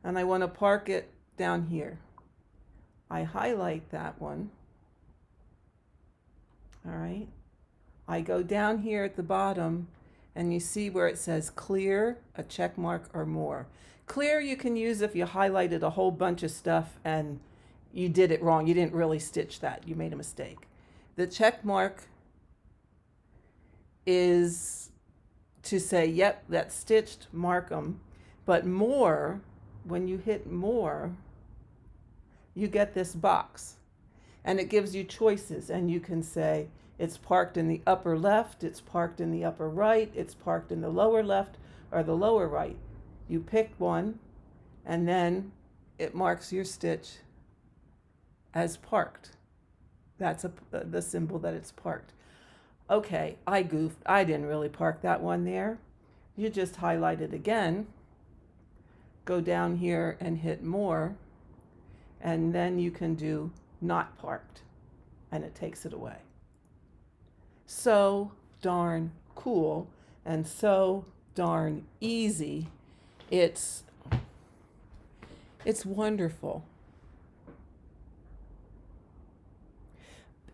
and I want to park it down here. I highlight that one. All right. I go down here at the bottom, and you see where it says clear, a check mark, or more. Clear you can use if you highlighted a whole bunch of stuff and you did it wrong. You didn't really stitch that. You made a mistake. The check mark is to say, yep, that's stitched, mark them. But more, when you hit more, you get this box. And it gives you choices. And you can say, it's parked in the upper left, it's parked in the upper right, it's parked in the lower left or the lower right. You pick one, and then it marks your stitch as parked. That's the symbol that it's parked. Okay, I goofed. I didn't really park that one there. You just highlight it again, go down here and hit more, and then you can do not parked, and it takes it away. So darn cool and so darn easy. It's wonderful.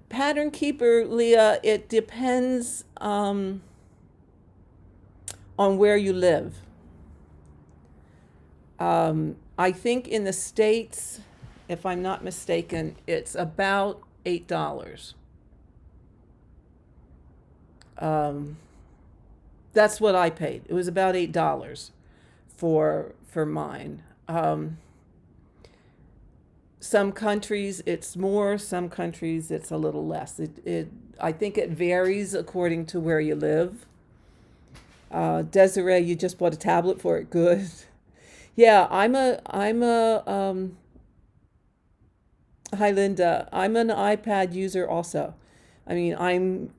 Pattern Keeper, Leah, it depends on where you live. I think in the States, if I'm not mistaken, it's about $8. Um, that's what I paid. It was about $8 for mine. Some countries it's more, some countries it's a little less. I think it varies according to where you live. Desiree, you just bought a tablet for it. Good. Yeah, hi Linda. I'm an iPad user also. I mean, I'm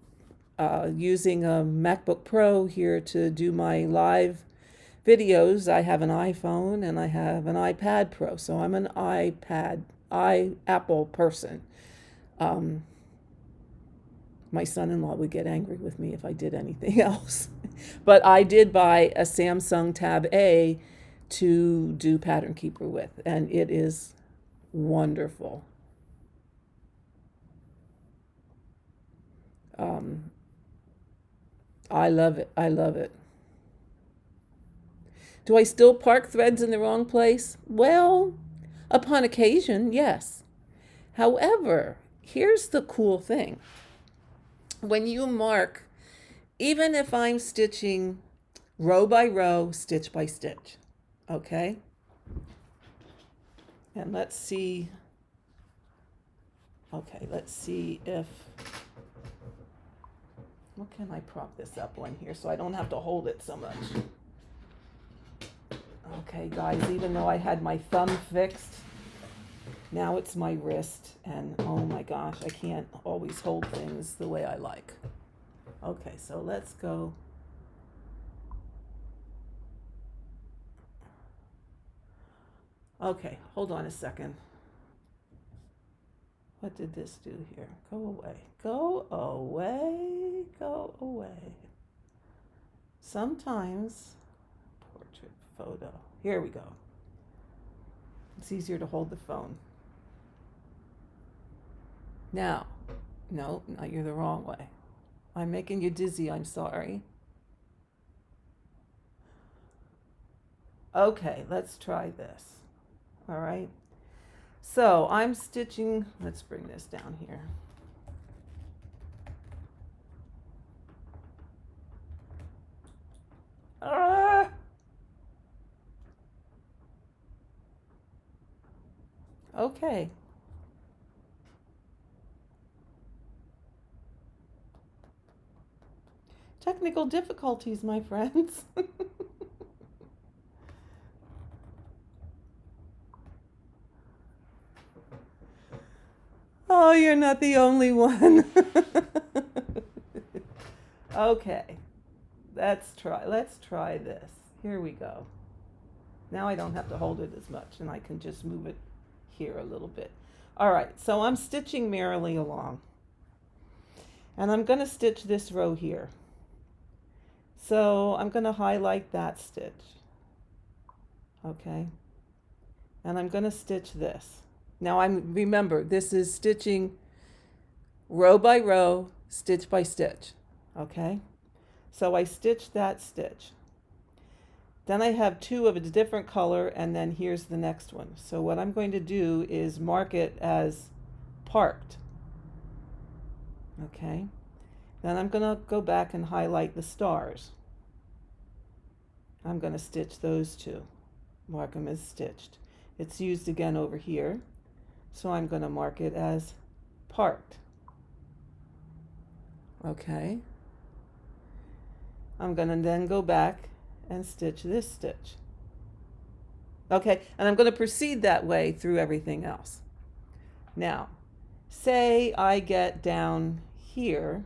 using a MacBook Pro here to do my live videos. I have an iPhone and I have an iPad Pro, so I'm an Apple person. My son-in-law would get angry with me if I did anything else. But I did buy a Samsung Tab A to do Pattern Keeper with, and it is wonderful. I love it. I love it. Do I still park threads in the wrong place? Well, upon occasion, yes. However, here's the cool thing. When you mark, even if I'm stitching row by row, stitch by stitch, okay? And let's see if, what can I prop this up on here so I don't have to hold it so much? Okay, guys, even though I had my thumb fixed, now it's my wrist, and oh my gosh, I can't always hold things the way I like. Okay, so let's go. Okay, hold on a second. What did this do here? Go away, go away, go away. Sometimes, portrait photo. Here we go. It's easier to hold the phone. Now, no, you're the wrong way. I'm making you dizzy, I'm sorry. Okay, let's try this. All right. So I'm stitching, let's bring this down here. Okay. Technical difficulties, my friends. Oh, you're not the only one. Okay. Let's try this. Here we go. Now I don't have to hold it as much, and I can just move it here a little bit. All right, so I'm stitching merrily along. And I'm going to stitch this row here. So I'm going to highlight that stitch. Okay. And I'm going to stitch this. Now remember, this is stitching row by row, stitch by stitch. Okay. So I stitch that stitch. Then I have two of a different color, and then here's the next one. So what I'm going to do is mark it as parked. Okay. Then I'm going to go back and highlight the stars. I'm going to stitch those two. Mark them as stitched. It's used again over here. So I'm going to mark it as parked. Okay. I'm going to then go back and stitch this stitch. Okay, and I'm going to proceed that way through everything else. Now, say I get down here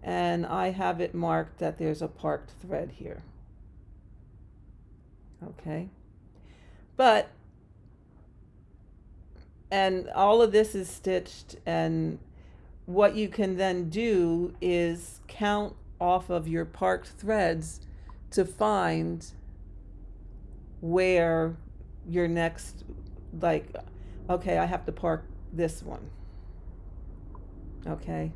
and I have it marked that there's a parked thread here. Okay, and all of this is stitched, and what you can then do is count off of your parked threads to find where your next, like, okay, I have to park this one. Okay,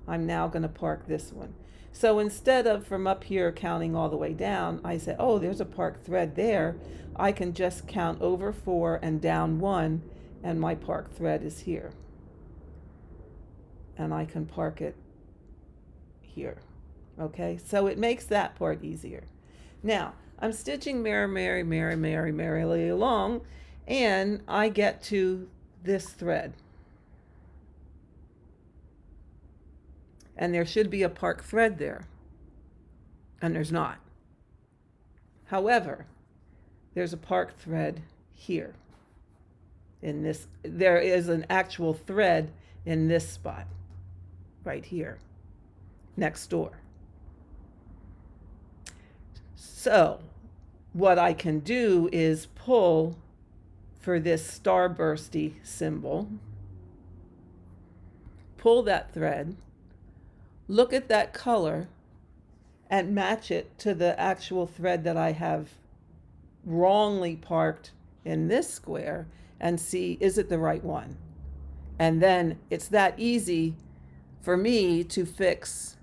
I'm now going to park this one. So instead of from up here counting all the way down, I say, oh, there's a parked thread there. I can just count over 4 and down 1, and my parked thread is here. And I can park it here. Okay, so it makes that part easier. Now, I'm stitching merrily along, and I get to this thread. And there should be a park thread there, and there's not. However, there's a park thread here. In this, there is an actual thread in this spot, right here, next door. So what I can do is pull for this starbursty symbol, pull that thread, look at that color, and match it to the actual thread that I have wrongly parked in this square, and see, is it the right one? And then it's that easy for me to fix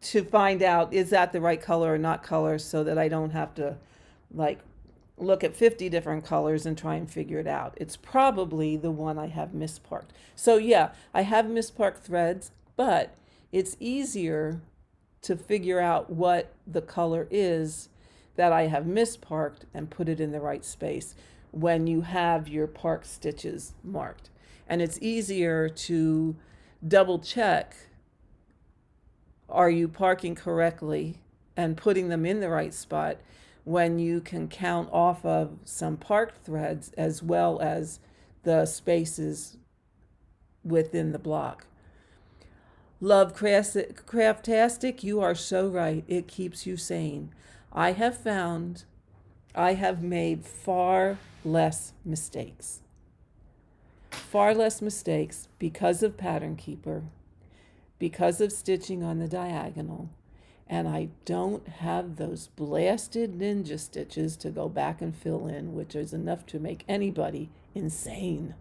to find out, is that the right color or not color, so that I don't have to like look at 50 different colors and try and figure it out. It's probably the one I have misparked. So yeah, I have misparked threads, but it's easier to figure out what the color is that I have misparked and put it in the right space when you have your park stitches marked. And it's easier to double check, are you parking correctly and putting them in the right spot, when you can count off of some parked threads as well as the spaces within the block. Love Craftastic, you are so right. It keeps you sane. I have found I have made far less mistakes. Far less mistakes because of Pattern Keeper, because of stitching on the diagonal, and I don't have those blasted ninja stitches to go back and fill in, which is enough to make anybody insane.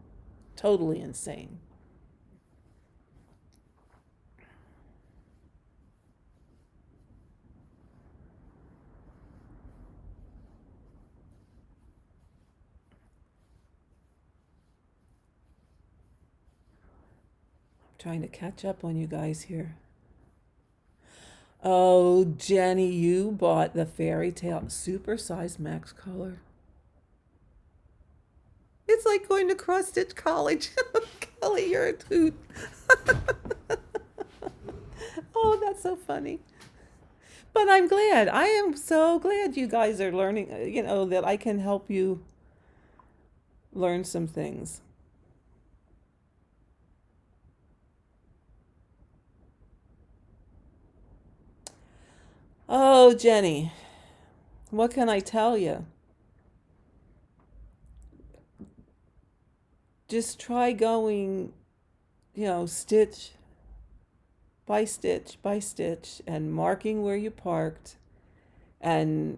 Totally insane. Trying to catch up on you guys here. Oh, Jenny, you bought the Fairy Tale supersize max color. It's like going to cross stitch college. Kelly, you're a hoot. Oh, that's so funny. But I'm glad. I am so glad you guys are learning, that I can help you learn some things. Oh, Jenny, what can I tell you? Just try going, stitch by stitch by stitch, and marking where you parked. And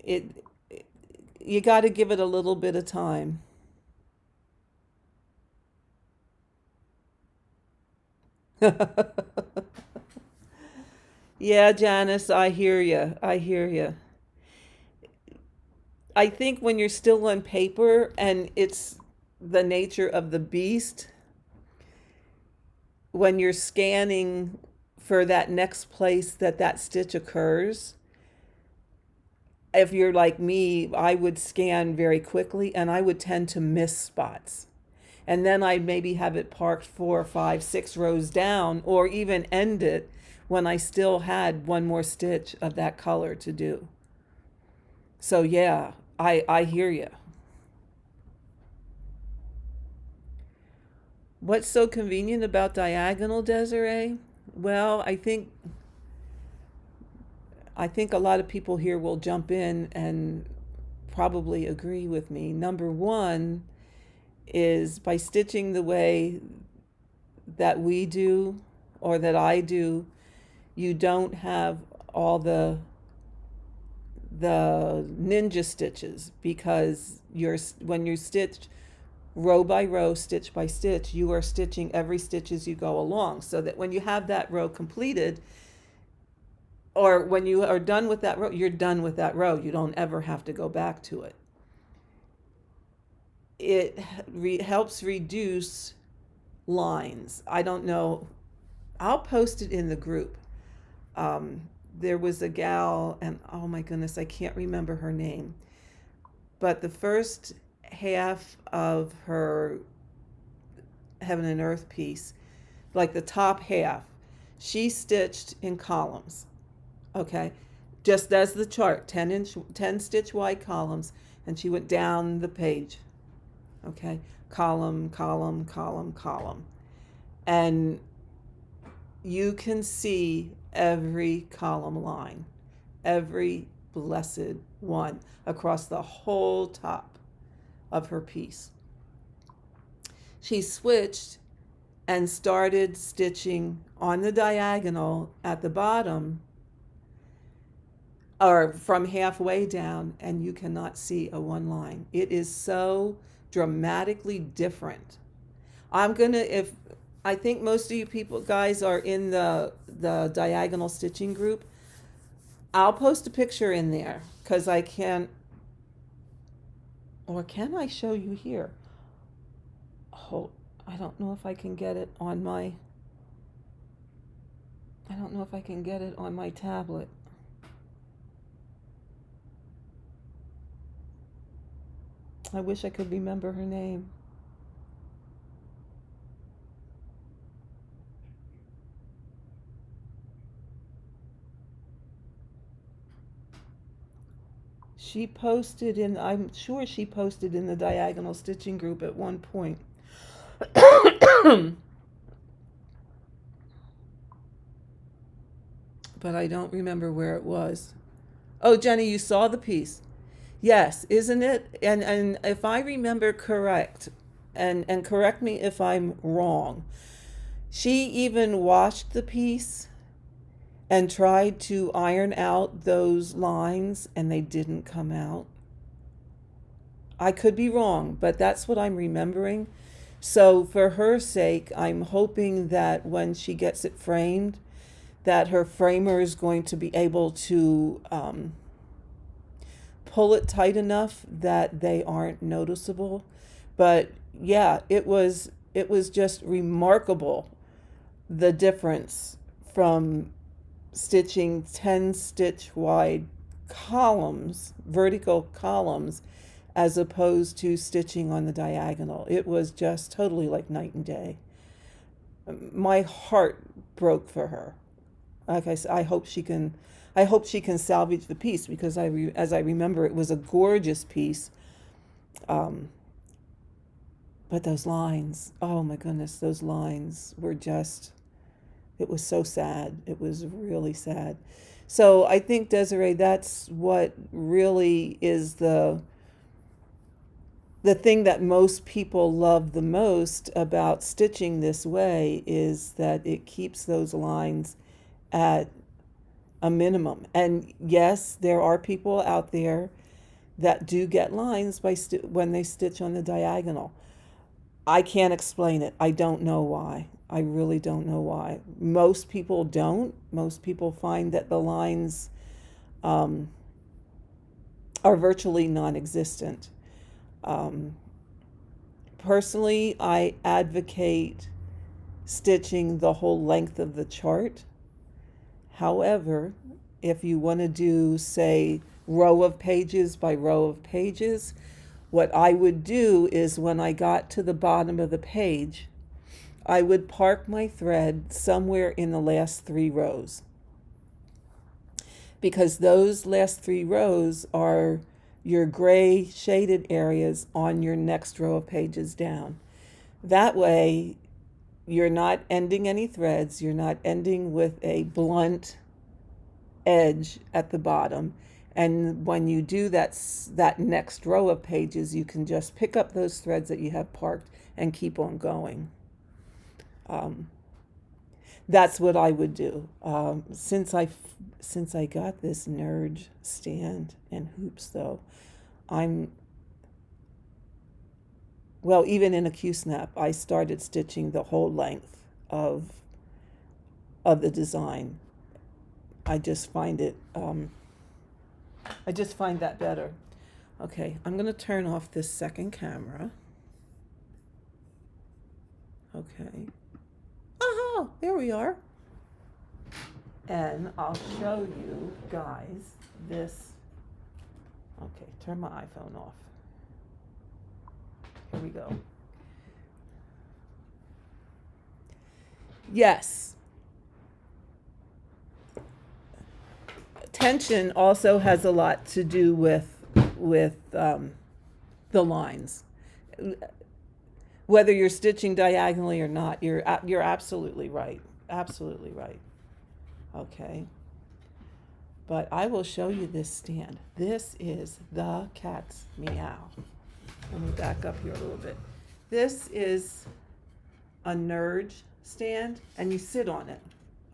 you got to give it a little bit of time. Yeah, Janice, I hear you. I hear you. I think when you're still on paper and it's the nature of the beast, when you're scanning for that next place that stitch occurs, if you're like me, I would scan very quickly and I would tend to miss spots. And then I'd maybe have it parked 4, 5, 6 rows down, or even end it when I still had one more stitch of that color to do. So yeah, I hear you. What's so convenient about diagonal, Desiree? Well, I think a lot of people here will jump in and probably agree with me. Number one is, by stitching the way that we do, or that I do, you don't have all the ninja stitches, because when you stitch row by row, stitch by stitch, you are stitching every stitch as you go along, so that when you have that row completed, or when you are done with that row, you're done with that row. You don't ever have to go back to it. It helps reduce lines. I don't know. I'll post it in the group. There was a gal, and oh my goodness, I can't remember her name. But the first half of her Heaven and Earth piece, like the top half, she stitched in columns. Okay, just as the chart, 10 stitch wide columns, and she went down the page. Okay, column, column, column, column, and you can see every column line, every blessed one across the whole top of her piece. She switched and started stitching on the diagonal at the bottom, or from halfway down, and you cannot see a one line. It is so dramatically different. If I think most of you people guys are in the diagonal stitching group, I'll post a picture in there because I can't, or can I show you here? Oh, I don't know if I can get it on my, tablet. I wish I could remember her name. I'm sure she posted in the diagonal stitching group at one point. But I don't remember where it was. Oh, Jenny, you saw the piece. Yes, isn't it? And if I remember correct, and correct me if I'm wrong, she even washed the piece and tried to iron out those lines, and they didn't come out. I could be wrong, but that's what I'm remembering. So for her sake, I'm hoping that when she gets it framed, that her framer is going to be able to pull it tight enough that they aren't noticeable. But yeah, it was just remarkable, the difference from stitching 10 stitch wide columns, vertical columns, as opposed to stitching on the diagonal. It was just totally like night and day. My heart broke for her. Like I said, I hope she can salvage the piece, because as I remember, it was a gorgeous piece. But those lines, oh my goodness, those lines were just, it was so sad. It was really sad. So I think, Desiree, that's what really is the thing that most people love the most about stitching this way, is that it keeps those lines at a minimum. And yes, there are people out there that do get lines when they stitch on the diagonal. I can't explain it. I don't know why. I really don't know why. Most people don't. Most people find that the lines are virtually non-existent. Personally, I advocate stitching the whole length of the chart. However, if you want to do, say, row of pages by row of pages, what I would do is, when I got to the bottom of the page, I would park my thread somewhere in the last 3 rows, because those last 3 rows are your gray shaded areas on your next row of pages down. That way, you're not ending any threads, you're not ending with a blunt edge at the bottom. And when you do that next row of pages, you can just pick up those threads that you have parked and keep on going. That's what I would do. Since I got this Nurge stand and hoops, though, even in a Q-snap, I started stitching the whole length of the design. I just find that better. Okay, I'm going to turn off this second camera. Okay. Oh, there we are. And I'll show you guys this. Okay, turn my iPhone off. Here we go. Yes. Tension also has a lot to do with the lines. Whether you're stitching diagonally or not, you're absolutely right. Absolutely right. Okay. But I will show you this stand. This is the cat's meow. Let me back up here a little bit. This is a Nurge stand, and you sit on it.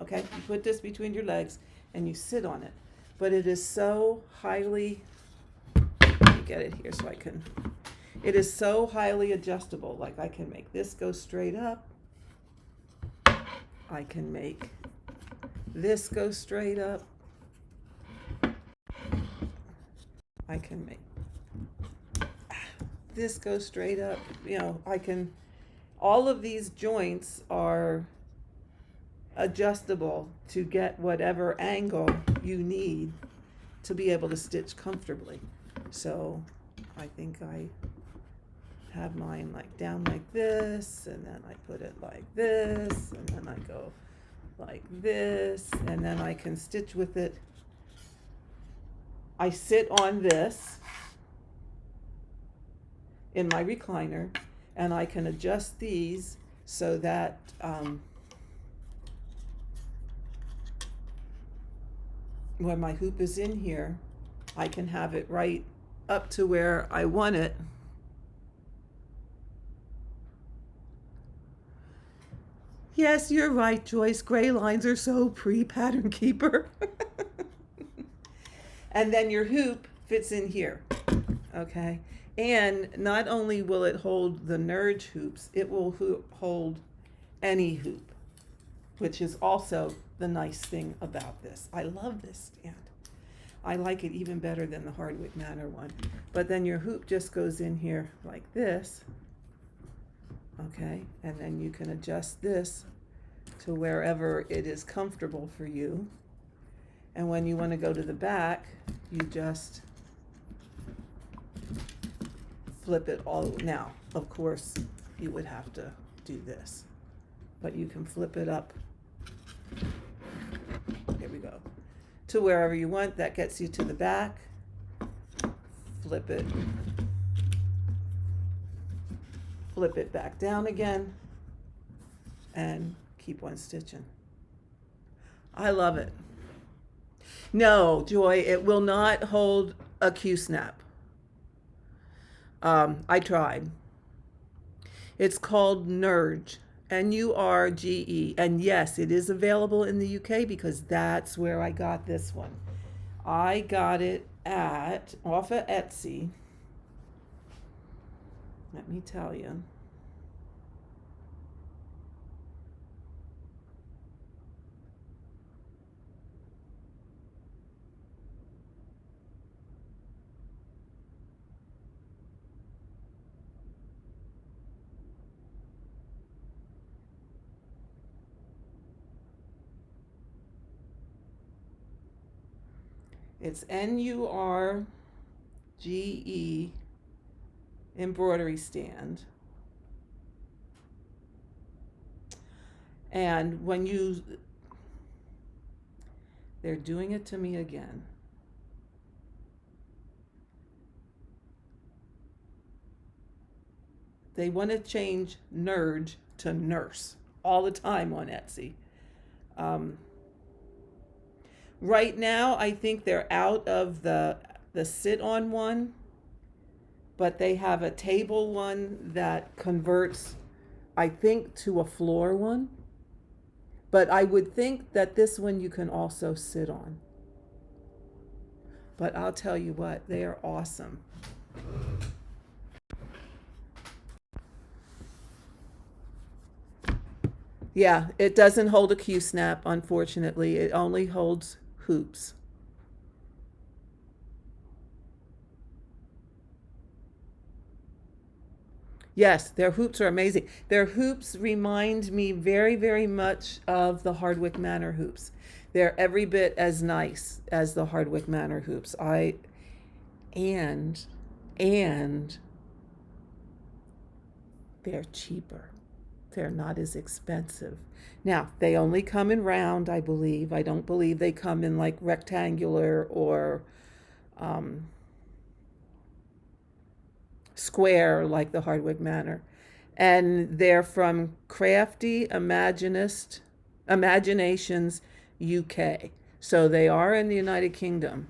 Okay, you put this between your legs and you sit on it. But it is so highly, let me get it here so I can, it is so highly adjustable. Like I can make this go straight up. I can make this go straight up. I can make this go straight up. You know, I can, all of these joints are adjustable to get whatever angle you need to be able to stitch comfortably. So I think I have mine like down like this, and then I put it like this, and then I go like this, and then I can stitch with it. I sit on this in my recliner, and I can adjust these so that when my hoop is in here, I can have it right up to where I want it. Yes, you're right, Joyce. Gray lines are so pre-pattern keeper. And then your hoop fits in here, okay? And not only will it hold the Nurge hoops, it will hold any hoop, which is also the nice thing about this. I love this stand. I like it even better than the Hardwick Manor one. But then your hoop just goes in here like this, okay? And then you can adjust this to wherever it is comfortable for you. And when you want to go to the back, you just flip it all. Now, of course, you would have to do this, but you can flip it up. Here we go. To wherever you want. That gets you to the back. Flip it. Flip it back down again. And keep on stitching. I love it. No, Joy, it will not hold a Q-snap. I tried. It's called Nurge, Nurge, and yes, it is available in the UK because that's where I got this one. I got it off of Etsy. Let me tell you. It's Nurge embroidery stand. And when they're doing it to me again. They want to change Nurge to nurse all the time on Etsy. Right now, I think they're out of the sit-on one, but they have a table one that converts, I think, to a floor one. But I would think that this one you can also sit on. But I'll tell you what, they are awesome. Yeah, it doesn't hold a Q-snap, unfortunately. It only holds hoops. Yes, their hoops are amazing. Their hoops remind me very, very much of the Hardwick Manor hoops. They're every bit as nice as the Hardwick Manor hoops. And and they're cheaper. They're not as expensive. Now, they only come in round, I believe. I don't believe they come in like rectangular or um, square like the Hardwick Manor. And they're from Crafty Imaginations UK. So they are in the United Kingdom.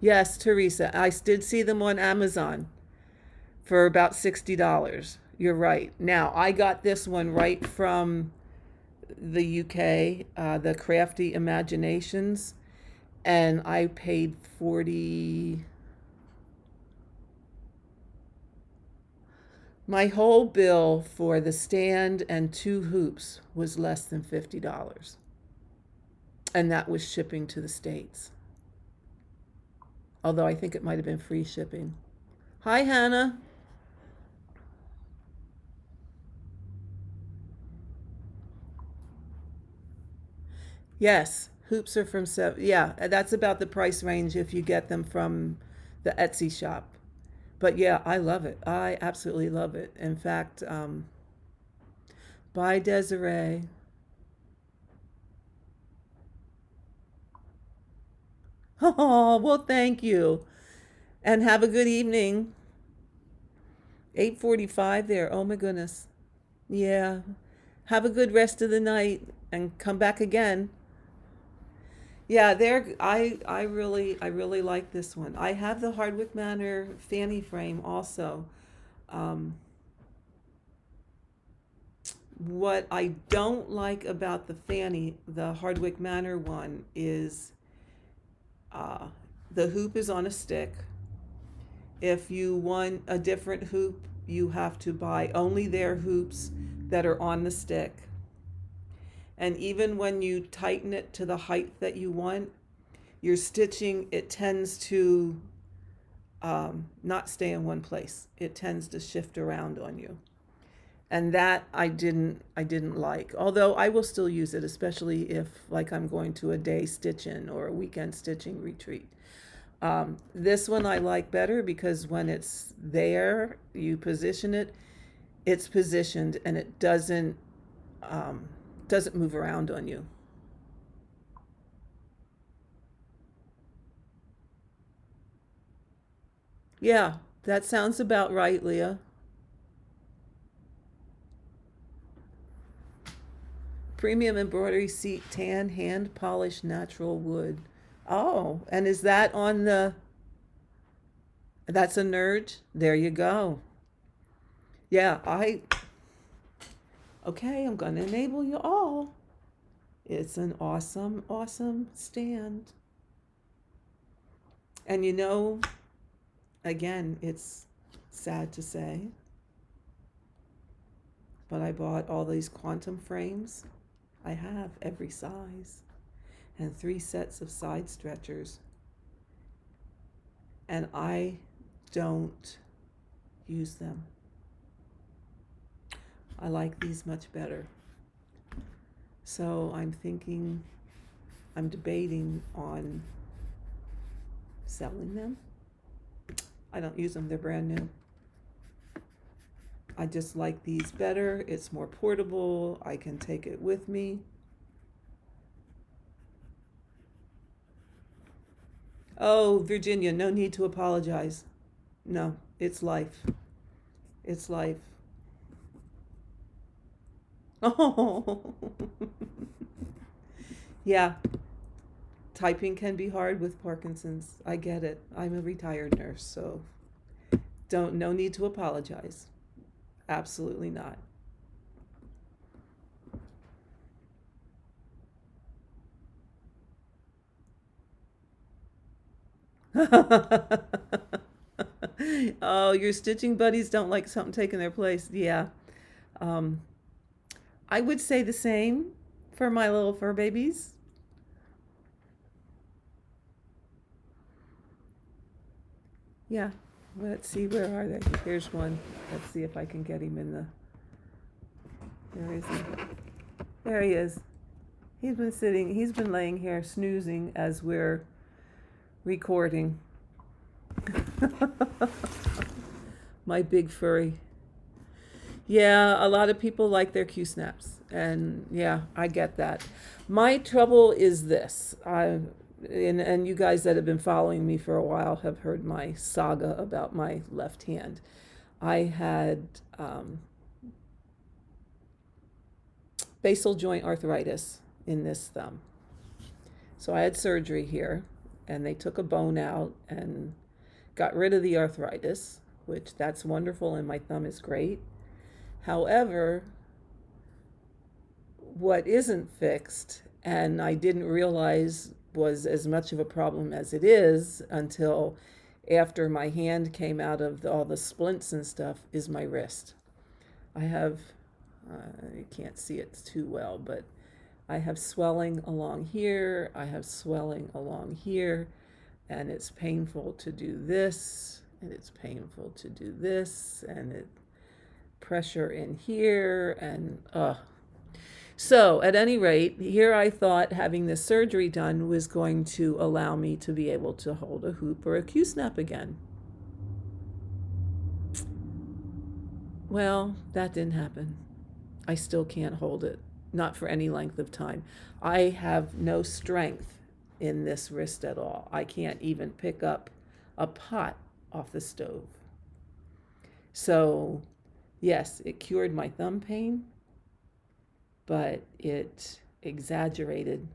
Yes, Teresa, I did see them on Amazon for about $60. You're right. Now, I got this one right from the UK, the Crafty Imaginations, and I paid 40. My whole bill for the stand and 2 hoops was less than $50. And that was shipping to the States. Although I think it might have been free shipping. Hi, Hannah. Yes, hoops are from seven. Yeah, that's about the price range if you get them from the Etsy shop. But yeah, I love it. I absolutely love it. In fact, bye, Desiree. Oh, well, thank you. And have a good evening. 8:45 there. Oh my goodness. Yeah. Have a good rest of the night and come back again. Yeah, I really like this one. I have the Hardwick Manor fanny frame also. Um, what I don't like about the Hardwick Manor one, is uh, the hoop is on a stick. If you want a different hoop, you have to buy only their hoops that are on the stick. And even when you tighten it to the height that you want, your stitching, it tends to not stay in one place. It tends to shift around on you. And that I didn't like. Although I will still use it, especially if like I'm going to a day stitch-in or a weekend stitching retreat. This one I like better because when it's there, you position it, it's positioned and it doesn't move around on you. Yeah, that sounds about right, Leah. Premium embroidery seat, tan, hand polished natural wood. Oh, and is that on the, that's a Nurge? There you go. Yeah, okay, I'm going to enable you all. It's an awesome, awesome stand. And again, it's sad to say, but I bought all these quantum frames. I have every size and 3 sets of side stretchers. And I don't use them. I like these much better. So I'm debating on selling them. I don't use them, they're brand new. I just like these better. It's more portable. I can take it with me. Oh, Virginia, no need to apologize. No, it's life. It's life. Oh, yeah. Typing can be hard with Parkinson's. I get it. I'm a retired nurse, so no need to apologize. Absolutely not. Oh, your stitching buddies don't like something taking their place. Yeah. Um, I would say the same for my little fur babies. Yeah, let's see, where are they? Here's one. Let's see if I can get him in the, where is he? There he is. He's been laying here snoozing as we're recording. My big furry. Yeah, a lot of people like their Q-snaps, and yeah, I get that. My trouble is this. And you guys that have been following me for a while have heard my saga about my left hand. I had basal joint arthritis in this thumb. So I had surgery here, and they took a bone out and got rid of the arthritis, which that's wonderful, and my thumb is great. However, what isn't fixed, and I didn't realize was as much of a problem as it is until after my hand came out of all the splints and stuff, is my wrist. I have, you can't see it too well, but I have swelling along here, I have swelling along here, and it's painful to do this, and it's painful to do this, and it pressure in here, and so at any rate, here I thought having this surgery done was going to allow me to be able to hold a hoop or a Q-snap again. Well, that didn't happen. I still can't hold it, not for any length of time. I have no strength in this wrist at all. I can't even pick up a pot off the stove. So yes, it cured my thumb pain, but it exaggerated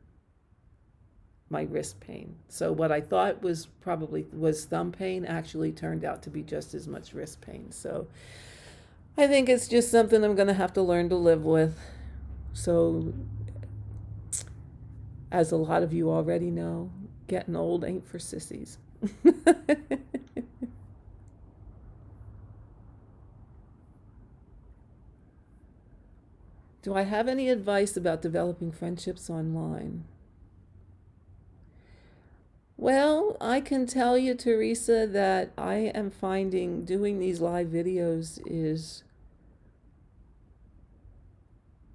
my wrist pain. So what I thought was probably thumb pain actually turned out to be just as much wrist pain. So I think it's just something I'm going to have to learn to live with. So as a lot of you already know, getting old ain't for sissies. Do I have any advice about developing friendships online? Well, I can tell you, Teresa, that I am finding doing these live videos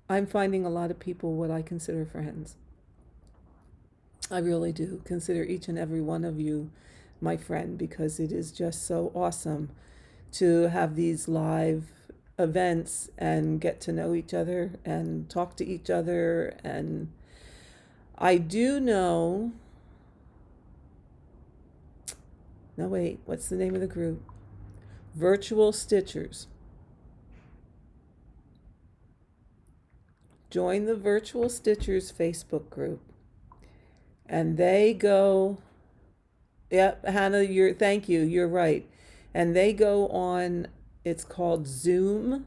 I'm finding a lot of people what I consider friends. I really do consider each and every one of you my friend, because it is just so awesome to have these live events and get to know each other and talk to each other. And I do know, no wait, what's the name of the group? Virtual Stitchers. Join the Virtual Stitchers Facebook group. And they go, yep, Hannah, thank you, you're right. And they go on, it's called Zoom,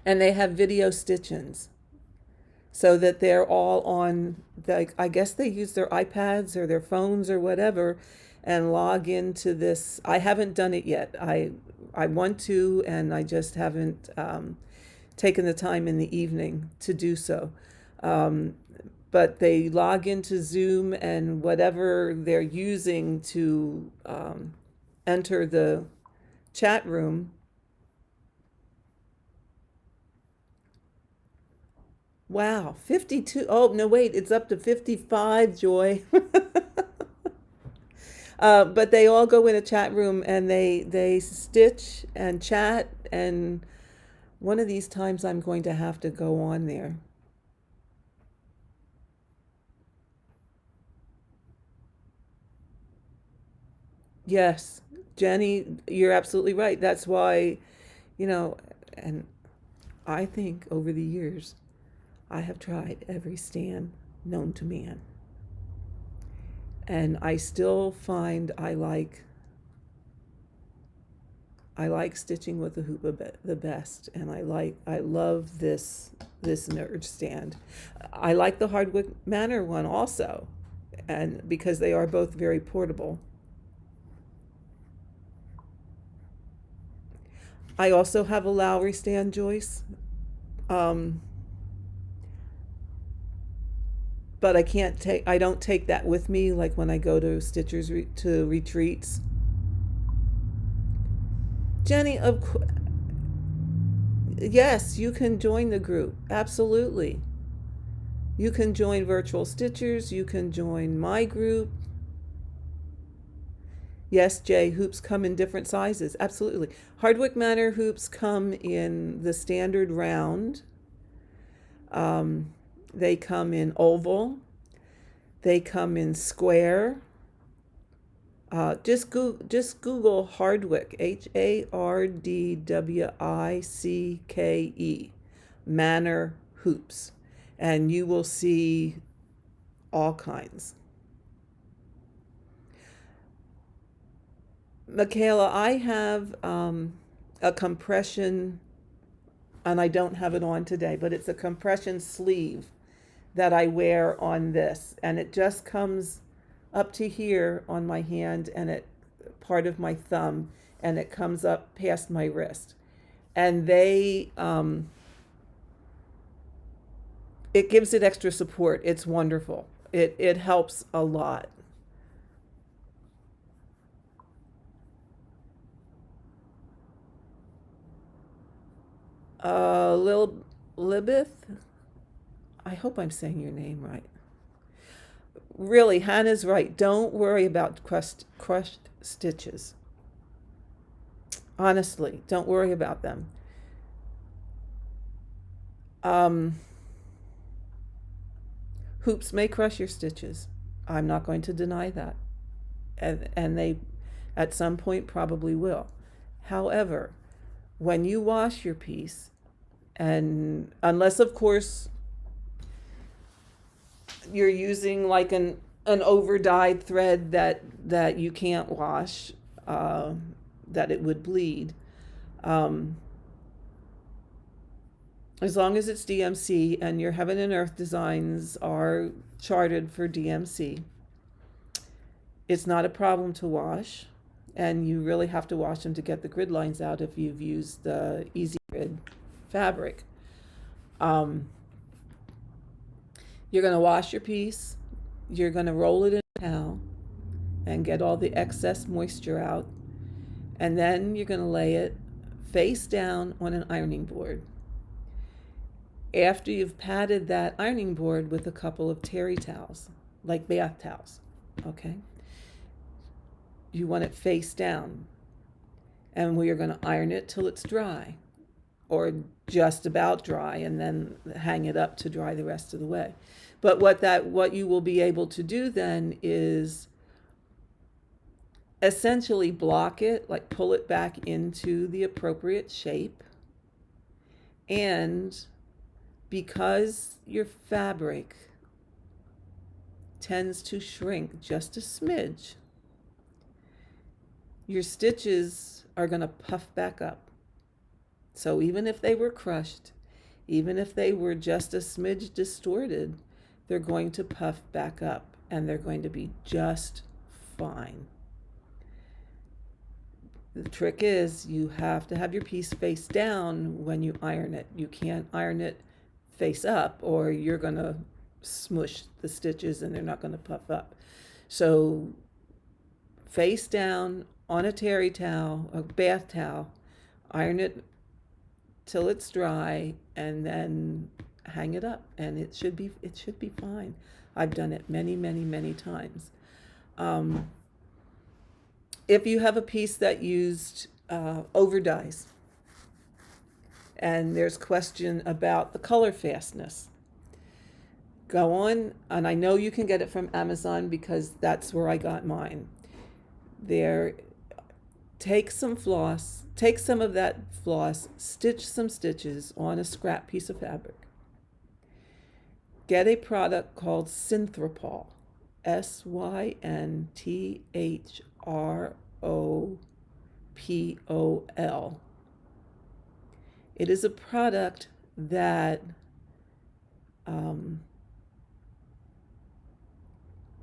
and they have video stitch-ins, so that they're all on, I guess they use their iPads or their phones or whatever, and log into this. I haven't done it yet. I want to, and I just haven't taken the time in the evening to do so. But they log into Zoom, and whatever they're using to enter the chat room. Wow, 52. Oh, no, wait, it's up to 55, Joy. But they all go in a chat room, and they stitch and chat, and one of these times I'm going to have to go on there. Yes, Jenny, you're absolutely right. That's why, and I think over the years, I have tried every stand known to man. And I still find I like stitching with the hoop the best, and I love this Nurge Stand. I like the Hardwick Manor one also, and because they are both very portable. I also have a Lowry stand, Joyce. but I don't take that with me, like when I go to to retreats. Jenny, yes, you can join the group. Absolutely. You can join Virtual Stitchers. You can join my group. Yes, Jay, hoops come in different sizes. Absolutely. Hardwick Manor hoops come in the standard round. They come in oval. They come in square. Just Google Hardwick, Hardwicke, Manor hoops, and you will see all kinds. Michaela, I have a compression, and I don't have it on today, but it's a compression sleeve that I wear on this, and it just comes up to here on my hand and part of my thumb, and it comes up past my wrist. And it gives it extra support. It's wonderful. It helps a lot. Libeth, I hope I'm saying your name right. Really, Hannah's right. Don't worry about crushed stitches. Honestly, don't worry about them. Hoops may crush your stitches. I'm not going to deny that. And they, at some point, probably will. However, when you wash your piece, and unless, of course, you're using like an over-dyed thread that you can't wash, that it would bleed. As long as it's DMC and your Heaven and Earth designs are charted for DMC, it's not a problem to wash, and you really have to wash them to get the grid lines out if you've used the Easy Grid fabric. You're going to wash your piece, you're going to roll it in a towel and get all the excess moisture out, and then you're going to lay it face down on an ironing board. After you've patted that ironing board with a couple of terry towels, like bath towels, okay? You want it face down, and we are going to iron it till it's dry, or just about dry, and then hang it up to dry the rest of the way. But what you will be able to do then is essentially block it, like pull it back into the appropriate shape. And because your fabric tends to shrink just a smidge, your stitches are going to puff back up. So even if they were crushed, even if they were just a smidge distorted, they're going to puff back up, and they're going to be just fine. The trick is you have to have your piece face down when you iron it. You can't iron it face up, or you're going to smush the stitches and they're not going to puff up. So face down on a terry towel, a bath towel, iron it till it's dry, and then hang it up, and it should be fine. I've done it many, many, many times. If you have a piece that used over dyes, and there's question about the color fastness, go on, and I know you can get it from Amazon because that's where I got mine. Take some floss, take some of that floss, stitch some stitches on a scrap piece of fabric. Get a product called Synthropol, Syntropol. It is a product that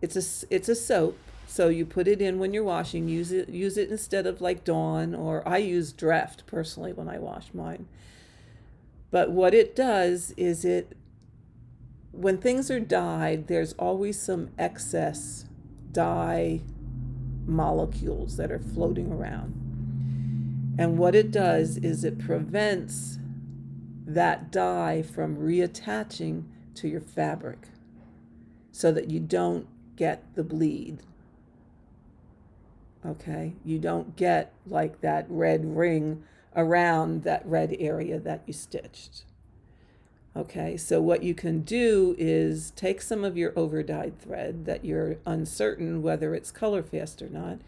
it's a soap. So you put it in when you're washing. Use it instead of like Dawn, or I use Dreft personally when I wash mine. But what it does is it when things are dyed, there's always some excess dye molecules that are floating around. And what it does is it prevents that dye from reattaching to your fabric so that you don't get the bleed. Okay? You don't get like that red ring around that red area that you stitched. Okay, so what you can do is take some of your overdyed thread that you're uncertain whether it's color fast or not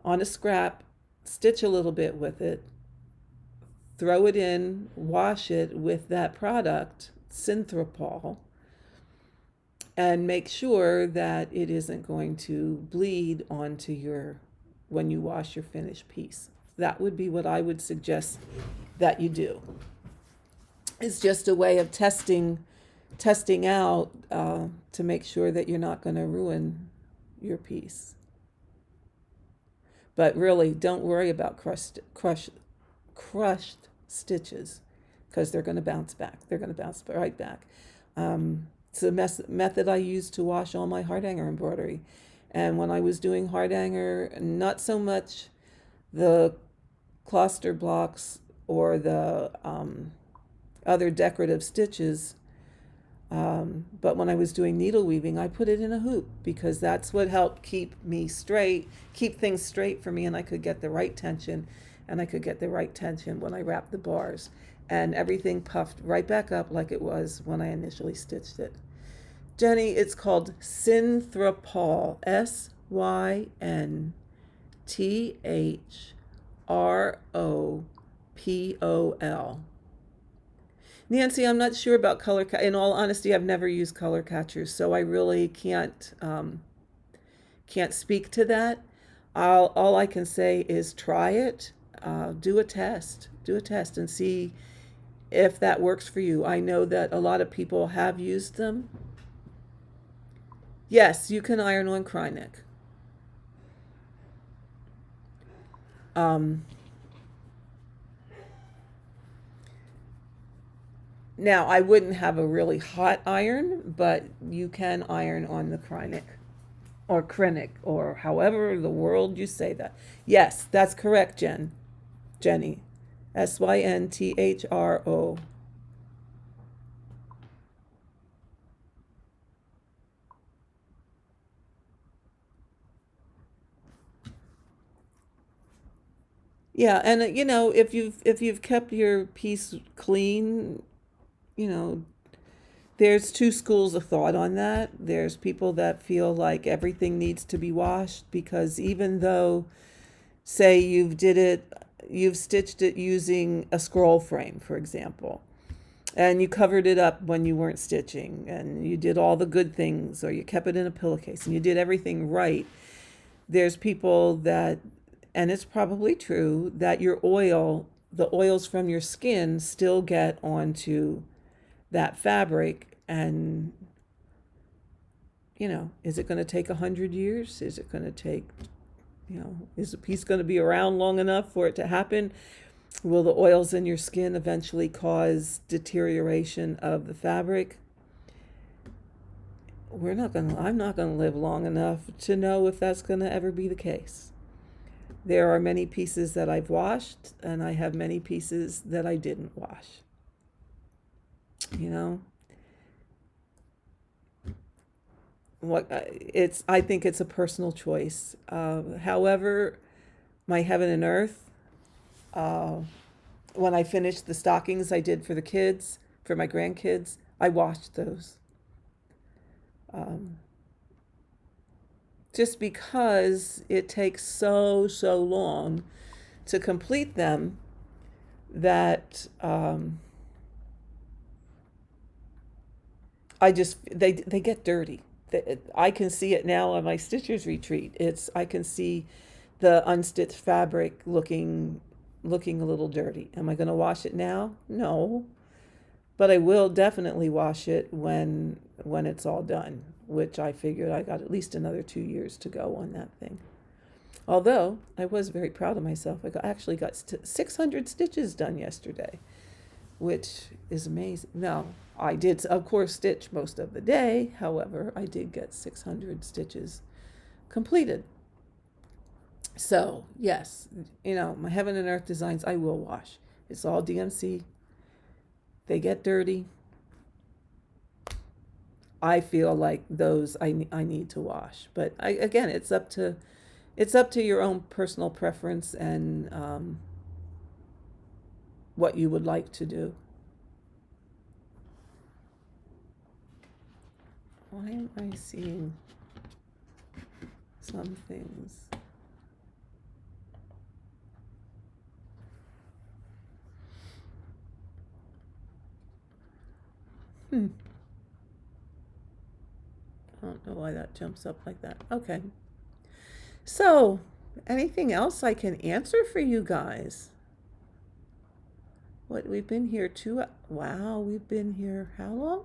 on a scrap, stitch a little bit with it, throw it in, wash it with that product, Synthropol, and make sure that it isn't going to bleed onto when you wash your finished piece. That would be what I would suggest that you do. It's just a way of testing out to make sure that you're not going to ruin your piece. But really, don't worry about crushed stitches, because they're going to bounce back. They're going to bounce right back. It's a method I use to wash all my heart hanger embroidery. And when I was doing heart hanger, not so much the cluster blocks or the other decorative stitches, but when I was doing needle weaving, I put it in a hoop because that's what helped keep things straight for me, and I could get the right tension, when I wrapped the bars, and everything puffed right back up like it was when I initially stitched it. Jenny, it's called Synthropol, SYNTHROPOL. Nancy, I'm not sure about color. In all honesty, I've never used color catchers, so I really can't speak to that. All I can say is try it. Do a test and see if that works for you. I know that a lot of people have used them. Yes, you can iron on Krynic. Now, I wouldn't have a really hot iron, but you can iron on the Krynic or however the world you say that. Yes, that's correct, Jenny. SYNTHRO. Yeah, and if you've kept your piece clean, there's two schools of thought on that. There's people that feel like everything needs to be washed because even though, say, you've stitched it using a scroll frame, for example, and you covered it up when you weren't stitching, and you did all the good things, or you kept it in a pillowcase, and you did everything right. There's people that, and it's probably true, that the oils from your skin still get onto that fabric, and is it going to take 100 years? Is it going to take, is the piece going to be around long enough for it to happen? Will the oils in your skin eventually cause deterioration of the fabric? I'm not going to live long enough to know if that's going to ever be the case. There are many pieces that I've washed, and I have many pieces that I didn't wash. I think it's a personal choice. However, my Heaven and Earth, when I finished the stockings I did for the kids, for my grandkids, I washed those. Just because it takes so long to complete them that they get dirty. I can see it now on my Stitchers Retreat. I can see the unstitched fabric looking a little dirty. Am I going to wash it now? No, but I will definitely wash it when it's all done, which I figured I got at least another 2 years to go on that thing. Although I was very proud of myself. I actually got 600 stitches done yesterday, which is amazing. No, I did, of course, stitch most of the day. However, I did get 600 stitches completed. So, yes, my Heaven and Earth designs I will wash. It's all DMC. They get dirty. I feel like those I need to wash. But again, it's up to your own personal preference and what you would like to do. Why am I seeing some things? I don't know why that jumps up like that. Okay. So, anything else I can answer for you guys? What, we've been here wow, we've been here how long?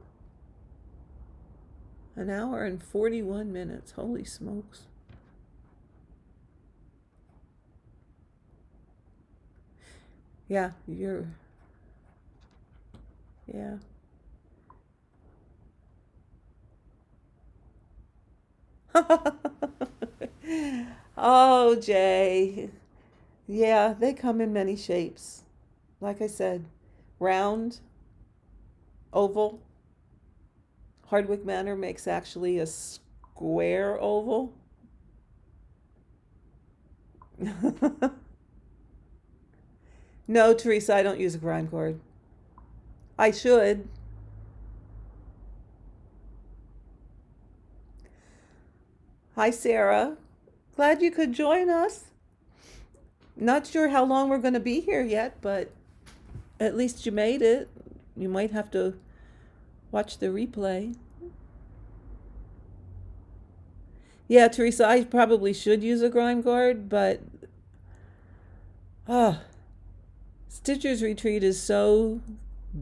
1 hour and 41 minutes. Holy smokes. Yeah, yeah. Oh, Jay. Yeah, they come in many shapes. Like I said, round, oval. Hardwick Manor makes actually a square oval. No, Teresa, I don't use a grind cord. I should. Hi, Sarah. Glad you could join us. Not sure how long we're going to be here yet, but at least you made it. You might have to watch the replay. Yeah, Teresa, I probably should use a grind guard, but Stitcher's Retreat is so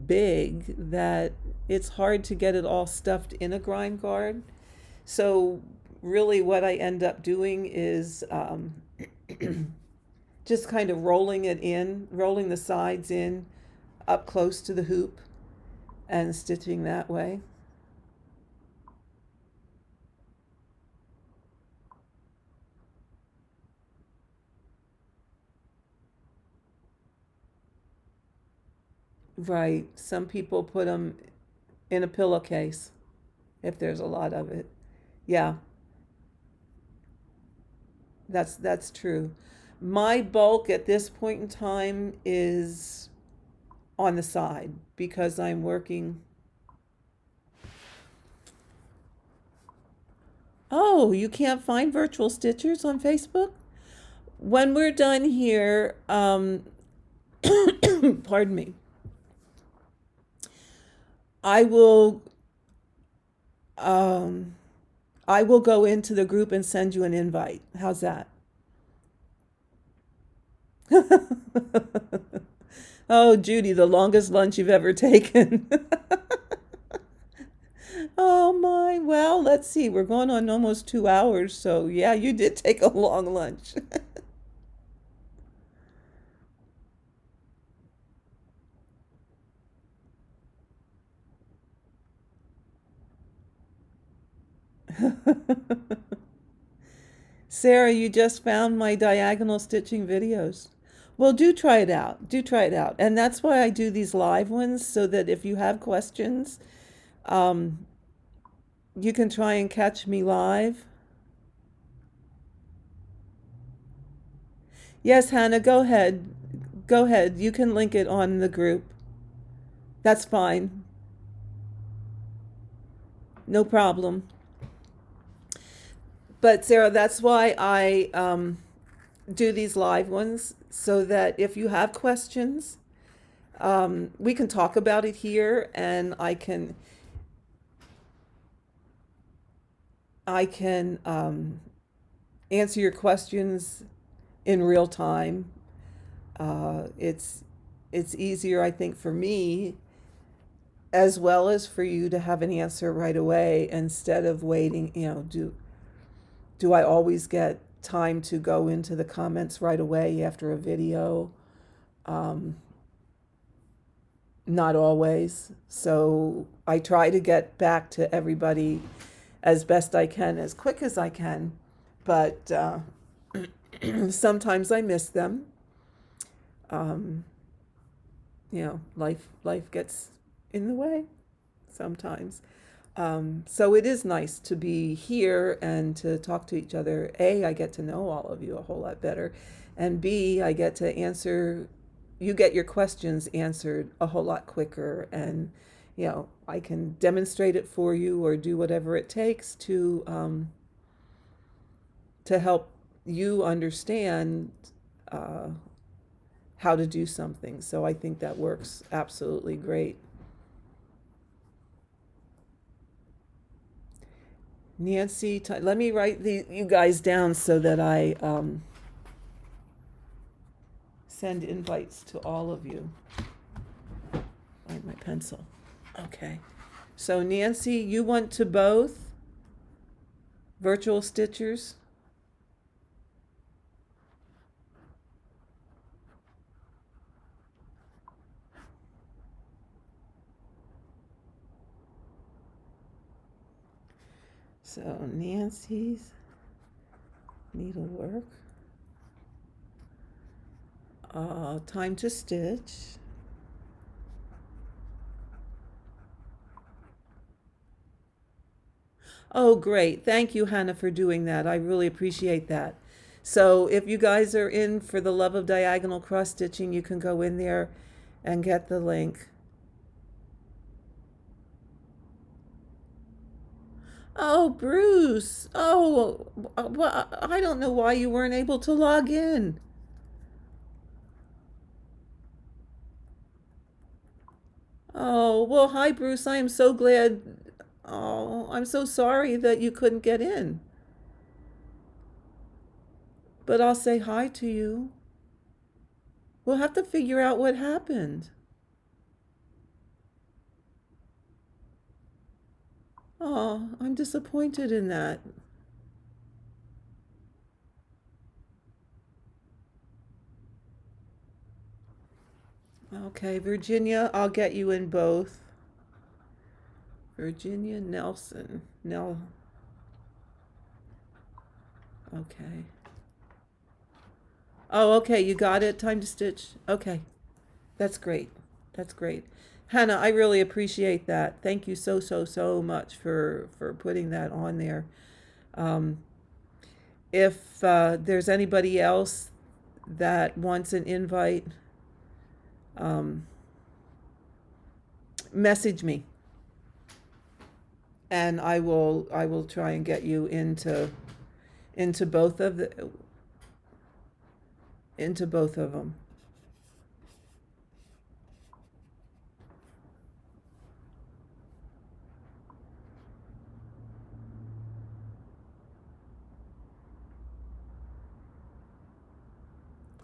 big that it's hard to get it all stuffed in a grind guard. So really what I end up doing is just kind of rolling the sides in up close to the hoop and stitching that way. Right. Some people put them in a pillowcase if there's a lot of it. Yeah, that's true. My bulk at this point in time is on the side because I'm working. Oh, you can't find virtual stitchers on Facebook? When we're done here, pardon me, I will go into the group and send you an invite. How's that? Oh, Judy, the longest lunch you've ever taken. Oh my, well, let's see. We're going on almost 2 hours, so yeah, you did take a long lunch. Sarah, you just found my diagonal stitching videos. Well, do try it out. Do try it out. And that's why I do these live ones, so that if you have questions, you can try and catch me live. Yes, Hannah, go ahead. Go ahead. You can link it on the group. That's fine. No problem. But Sarah, that's why I do these live ones, so that if you have questions, we can talk about it here, and I can answer your questions in real time. It's easier, I think, for me as well as for you to have an answer right away instead of waiting. Do I always get time to go into the comments right away after a video? not always. So I try to get back to everybody as best I can, as quick as I can. But sometimes I miss them. Um, life gets in the way sometimes. So it is nice to be here and to talk to each other. A, I get to know all of you a whole lot better. And B, I get to answer, you get your questions answered a whole lot quicker. And, I can demonstrate it for you or do whatever it takes to help you understand how to do something. So I think that works absolutely great. Nancy, let me write you guys down so that I send invites to all of you. Find my pencil. Okay. So Nancy, you want to both virtual stitchers? So Nancy's needlework. Time to stitch. Oh, great. Thank you, Hannah, for doing that. I really appreciate that. So if you guys are in for the love of diagonal cross stitching, you can go in there and get the link. Oh, Bruce. Oh, well, I don't know why you weren't able to log in. Oh, well, hi, Bruce. I am so glad. Oh, I'm so sorry that you couldn't get in. But I'll say hi to you. We'll have to figure out what happened. Oh, I'm disappointed in that. Okay, Virginia, I'll get you in both. Virginia Nelson. Okay. Oh, okay, you got it. Time to stitch. Okay. That's great. That's great. Hannah, I really appreciate that. Thank you so much for putting that on there. If there's anybody else that wants an invite, message me, and I will try and get you into both of them.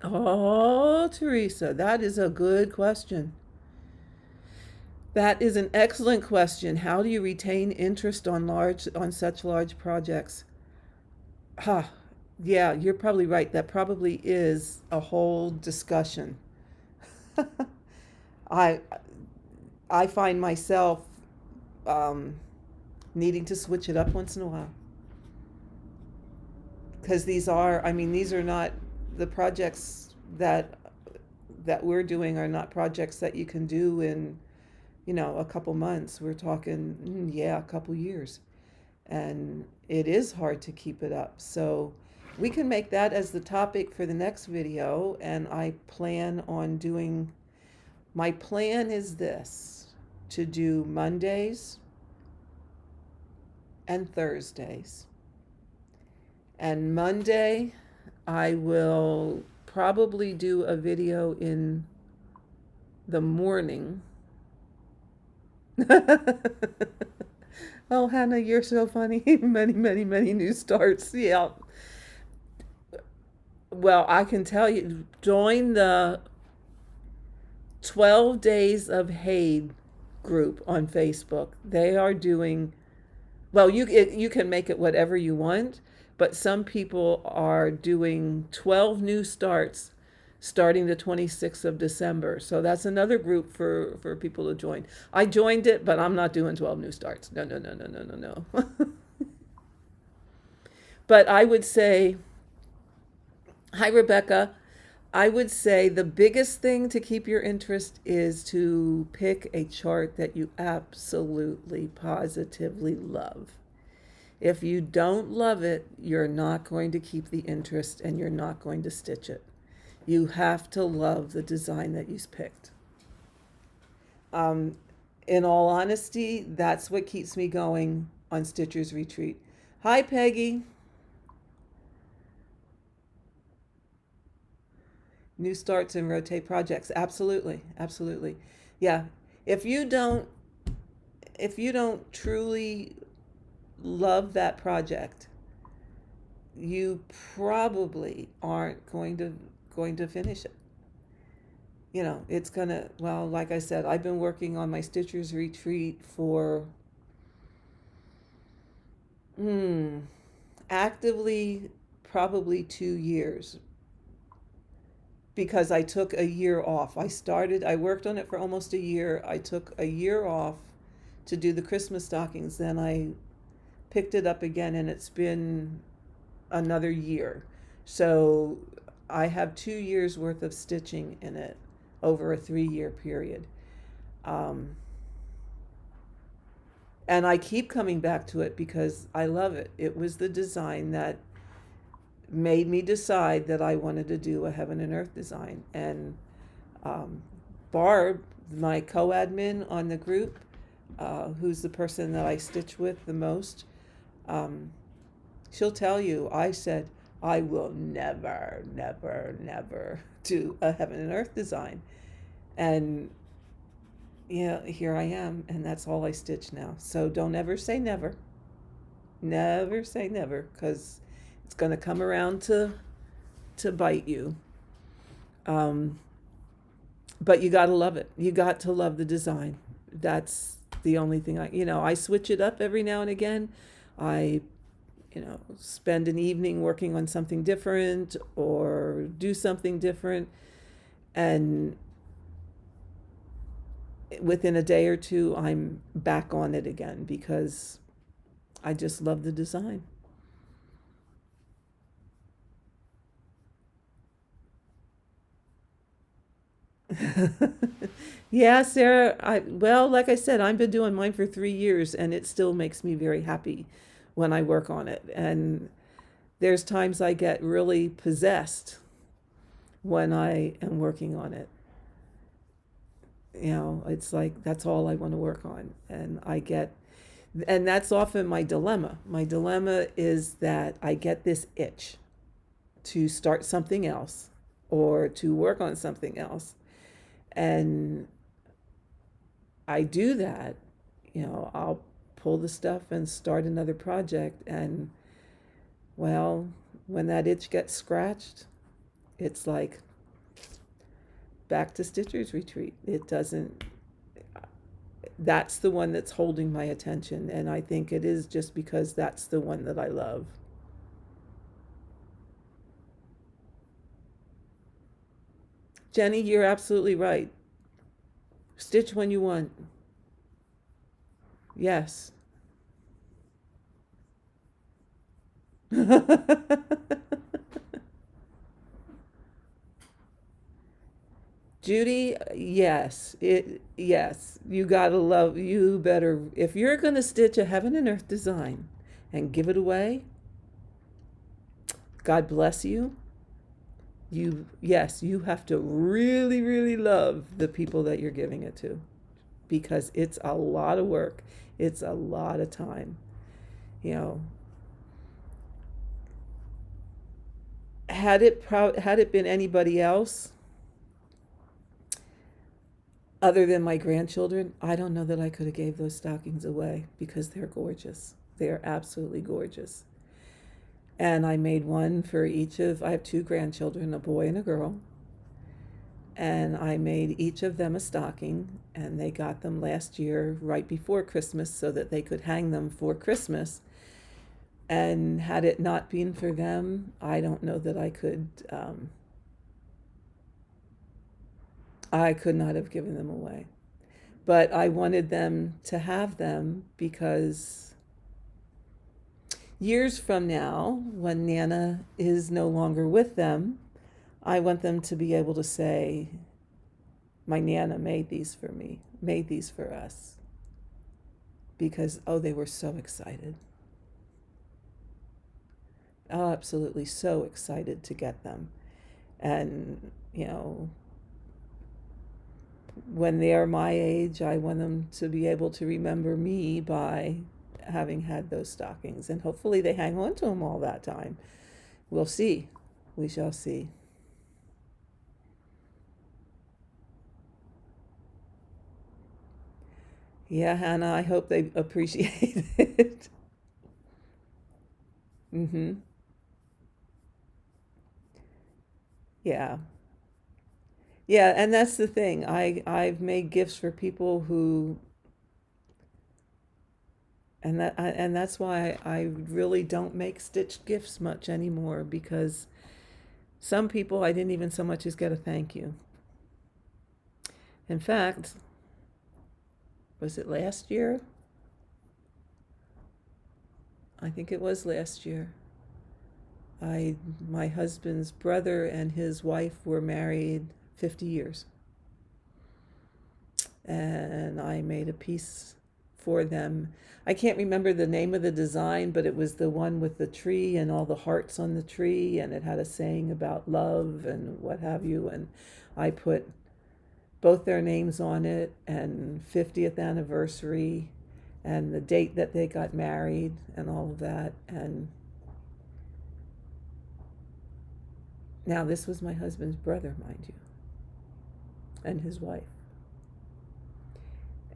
Oh, Teresa, that is a good question. That is an excellent question. How do you retain interest on such large projects? Ha, yeah, you're probably right. That probably is a whole discussion. I I find myself um, needing to switch it up once in a while because these are not the projects that we're doing are not projects that you can do in a couple months. We're talking yeah, a couple years, and it is hard to keep it up. So we can make that as the topic for the next video, and my plan is this: to do Mondays and Thursdays. And Monday, I will probably do a video in the morning. Oh, Hannah, you're so funny. Many new starts. Yeah. Well, I can tell you, join the 12 Days of Hade group on Facebook. They are doing, well, you can make it whatever you want, but some people are doing 12 new starts starting the 26th of December. So that's another group for people to join. I joined it, but I'm not doing 12 new starts. No, no, no, no, no, no, no. But I would say, hi, Rebecca. I would say the biggest thing to keep your interest is to pick a chart that you absolutely, positively love. If you don't love it, you're not going to keep the interest and you're not going to stitch it. You have to love the design that you picked. In all honesty, that's what keeps me going on Stitcher's Retreat. Hi, Peggy. New starts and rotate projects. Absolutely, absolutely. Yeah. If you don't truly love that project, you probably aren't going to finish it. You know, it's gonna, well, like I said, I've been working on my Stitcher's Retreat for actively probably 2 years, because I took a year off. I worked on it for almost a year. I took a year off to do the Christmas stockings. Then I picked it up again, and it's been another year. So I have 2 years worth of stitching in it over a 3-year period. And I keep coming back to it because I love it. It was the design that made me decide that I wanted to do a heaven and earth design. And Barb, my co-admin on the group, who's the person that I stitch with the most, she'll tell you, I said, I will never, never, never do a heaven and earth design. And yeah, here I am, and that's all I stitch now. So don't ever say never. Never say never, because it's going to come around to bite you. But you got to love it. You got to love the design. That's the only thing I switch it up every now and again. I spend an evening working on something different or do something different, and within a day or two I'm back on it again because I just love the design. Yeah, Sarah, like I said, I've been doing mine for 3 years and it still makes me very happy when I work on it. And there's times I get really possessed when I am working on it. It's like that's all I want to work on. And that's often my dilemma. My dilemma is that I get this itch to start something else or to work on something else. And I do that, I'll pull the stuff and start another project. And well, when that itch gets scratched, it's like back to Stitcher's Retreat. That's the one that's holding my attention. And I think it is just because that's the one that I love. Jenny, you're absolutely right. Stitch when you want. Yes. Judy, yes. Yes. You better, if you're going to stitch a heaven and earth design and give it away, God bless you. You have to really, really love the people that you're giving it to, because it's a lot of work. It's a lot of time. Had it been anybody else other than my grandchildren, I don't know that I could have gave those stockings away because they're gorgeous. They are absolutely gorgeous. And I made one for I have 2 grandchildren, a boy and a girl. And I made each of them a stocking, and they got them last year right before Christmas so that they could hang them for Christmas. And had it not been for them, I don't know that I could I could not have given them away. But I wanted them to have them because years from now, when Nana is no longer with them, I want them to be able to say, my Nana made these for me, made these for us. Because, oh, they were so excited. Oh, absolutely so excited to get them. And, you know, when they're my age, I want them to be able to remember me by having had those stockings. And hopefully they hang on to them all that time. We'll see. We shall see. Yeah, Hannah, I hope they appreciate it. Mm-hmm. Yeah. Yeah, and that's the thing. I've made gifts for people who, and that's why I really don't make stitched gifts much anymore, because some people I didn't even so much as get a thank you. In fact, was it last year? I think it was last year. My husband's brother and his wife were married 50 years. And I made a piece for them. I can't remember the name of the design, but it was the one with the tree and all the hearts on the tree, and it had a saying about love and what have you. And I put both their names on it, and 50th anniversary, and the date that they got married, and all of that. And now this was my husband's brother, mind you, and his wife.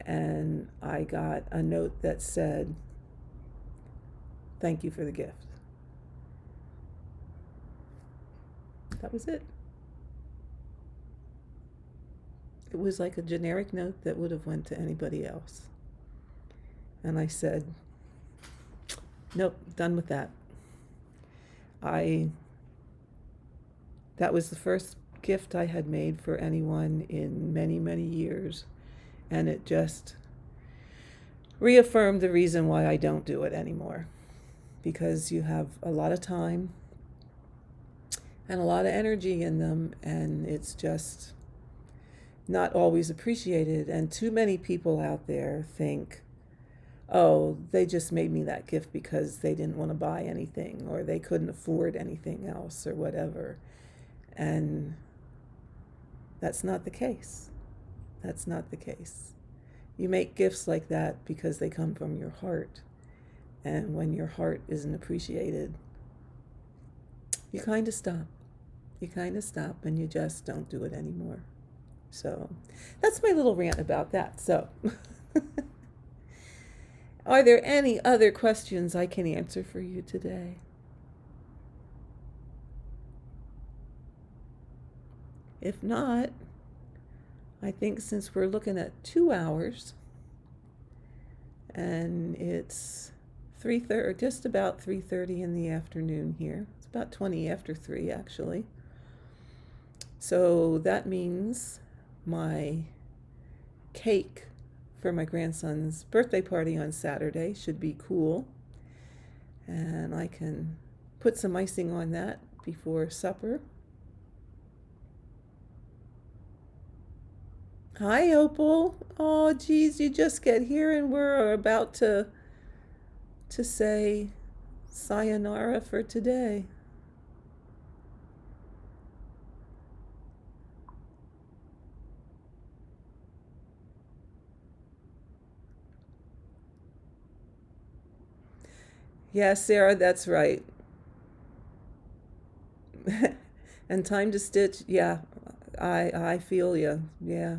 And I got a note that said, thank you for the gift. That was it. It was like a generic note that would have went to anybody else. And I said, nope, done with that. That was the first gift I had made for anyone in many, many years. And it just reaffirmed the reason why I don't do it anymore. Because you have a lot of time and a lot of energy in them, and it's just not always appreciated. And too many people out there think, oh, they just made me that gift because they didn't want to buy anything, or they couldn't afford anything else, or whatever. And that's not the case. That's not the case. You make gifts like that because they come from your heart. And when your heart isn't appreciated, you kind of stop. You kind of stop, and you just don't do it anymore. So that's my little rant about that. So are there any other questions I can answer for you today? If not, I think since we're looking at 2 hours, and it's 3:30, just about 3:30 in the afternoon here. It's about 20 after 3, actually. So that means my cake for my grandson's birthday party on Saturday should be cool. And I can put some icing on that before supper. Hi, Opal. Oh, geez, you just get here and we're about to say sayonara for today. Yeah, Sarah, that's right. And time to stitch. Yeah, I feel you. Yeah.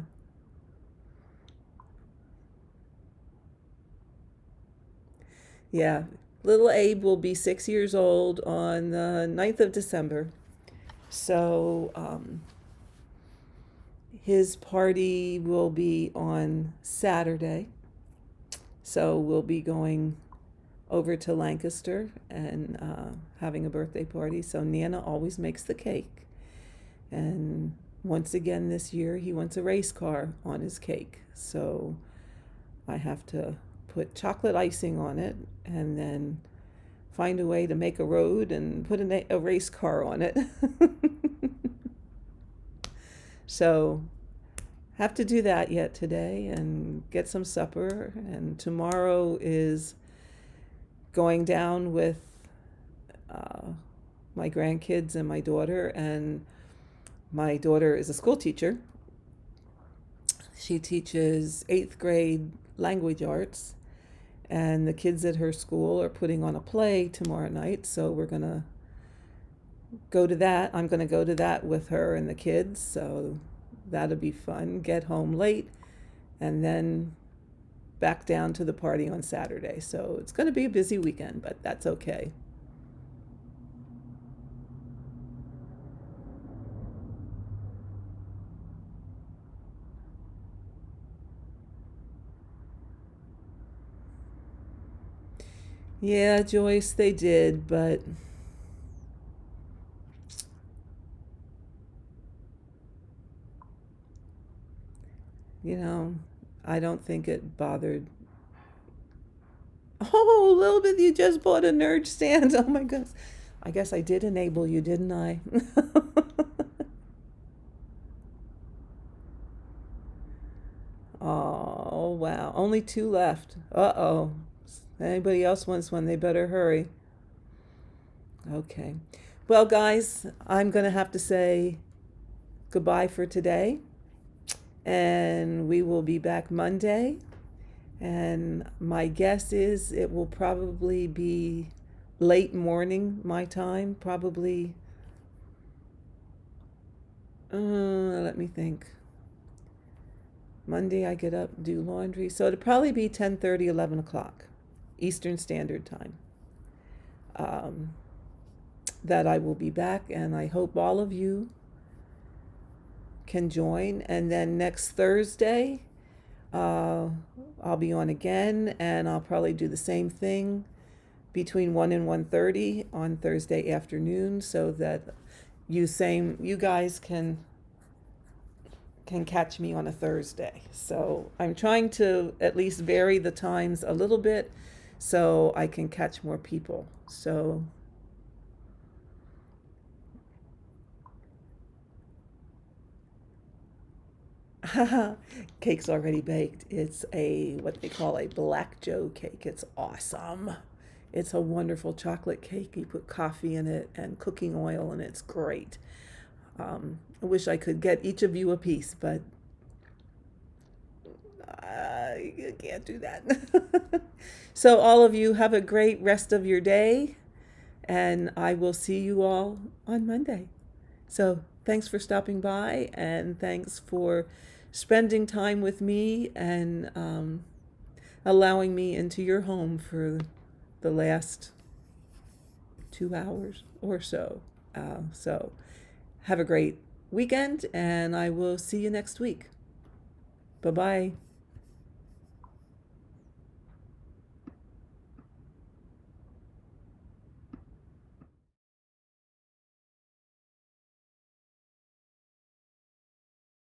Yeah. Little Abe will be 6 years old on the 9th of December. So his party will be on Saturday. So we'll be going over to Lancaster and having a birthday party. So Nana always makes the cake. And once again this year, he wants a race car on his cake. So I have to put chocolate icing on it and then find a way to make a road and put a race car on it. So have to do that yet today and get some supper. And tomorrow is going down with my grandkids and my daughter. And my daughter is a school teacher. She teaches 8th grade language arts, and the kids at her school are putting on a play tomorrow night, so we're going to go to that. I'm going to go to that with her and the kids, so that'll be fun. Get home late and then back down to the party on Saturday. So it's going to be a busy weekend, but that's okay. Yeah, Joyce, they did, but I don't think it bothered. Oh, a little bit, you just bought a Nurge Stand. Oh my goodness. I guess I did enable you, didn't I? Oh, wow. Only 2 left. Uh-oh. Anybody else wants one, they better hurry. Okay. Well, guys, I'm going to have to say goodbye for today. And we will be back Monday. And my guess is it will probably be late morning my time. Probably, let me think. Monday I get up, do laundry. So it'll probably be 10:30, 11 o'clock Eastern Standard Time. That I will be back, and I hope all of you can join. And then next Thursday, I'll be on again, and I'll probably do the same thing between 1 and 1:30 on Thursday afternoon, so that you guys can catch me on a Thursday. So I'm trying to at least vary the times a little bit so I can catch more people. So cake's already baked. It's what they call a Black Joe cake. It's awesome. It's a wonderful chocolate cake. You put coffee in it and cooking oil, and it's great. I wish I could get each of you a piece, but I can't do that. So all of you have a great rest of your day, and I will see you all on Monday. So thanks for stopping by, and thanks for spending time with me and allowing me into your home for the last 2 hours or so. So have a great weekend, and I will see you next week. Bye-bye.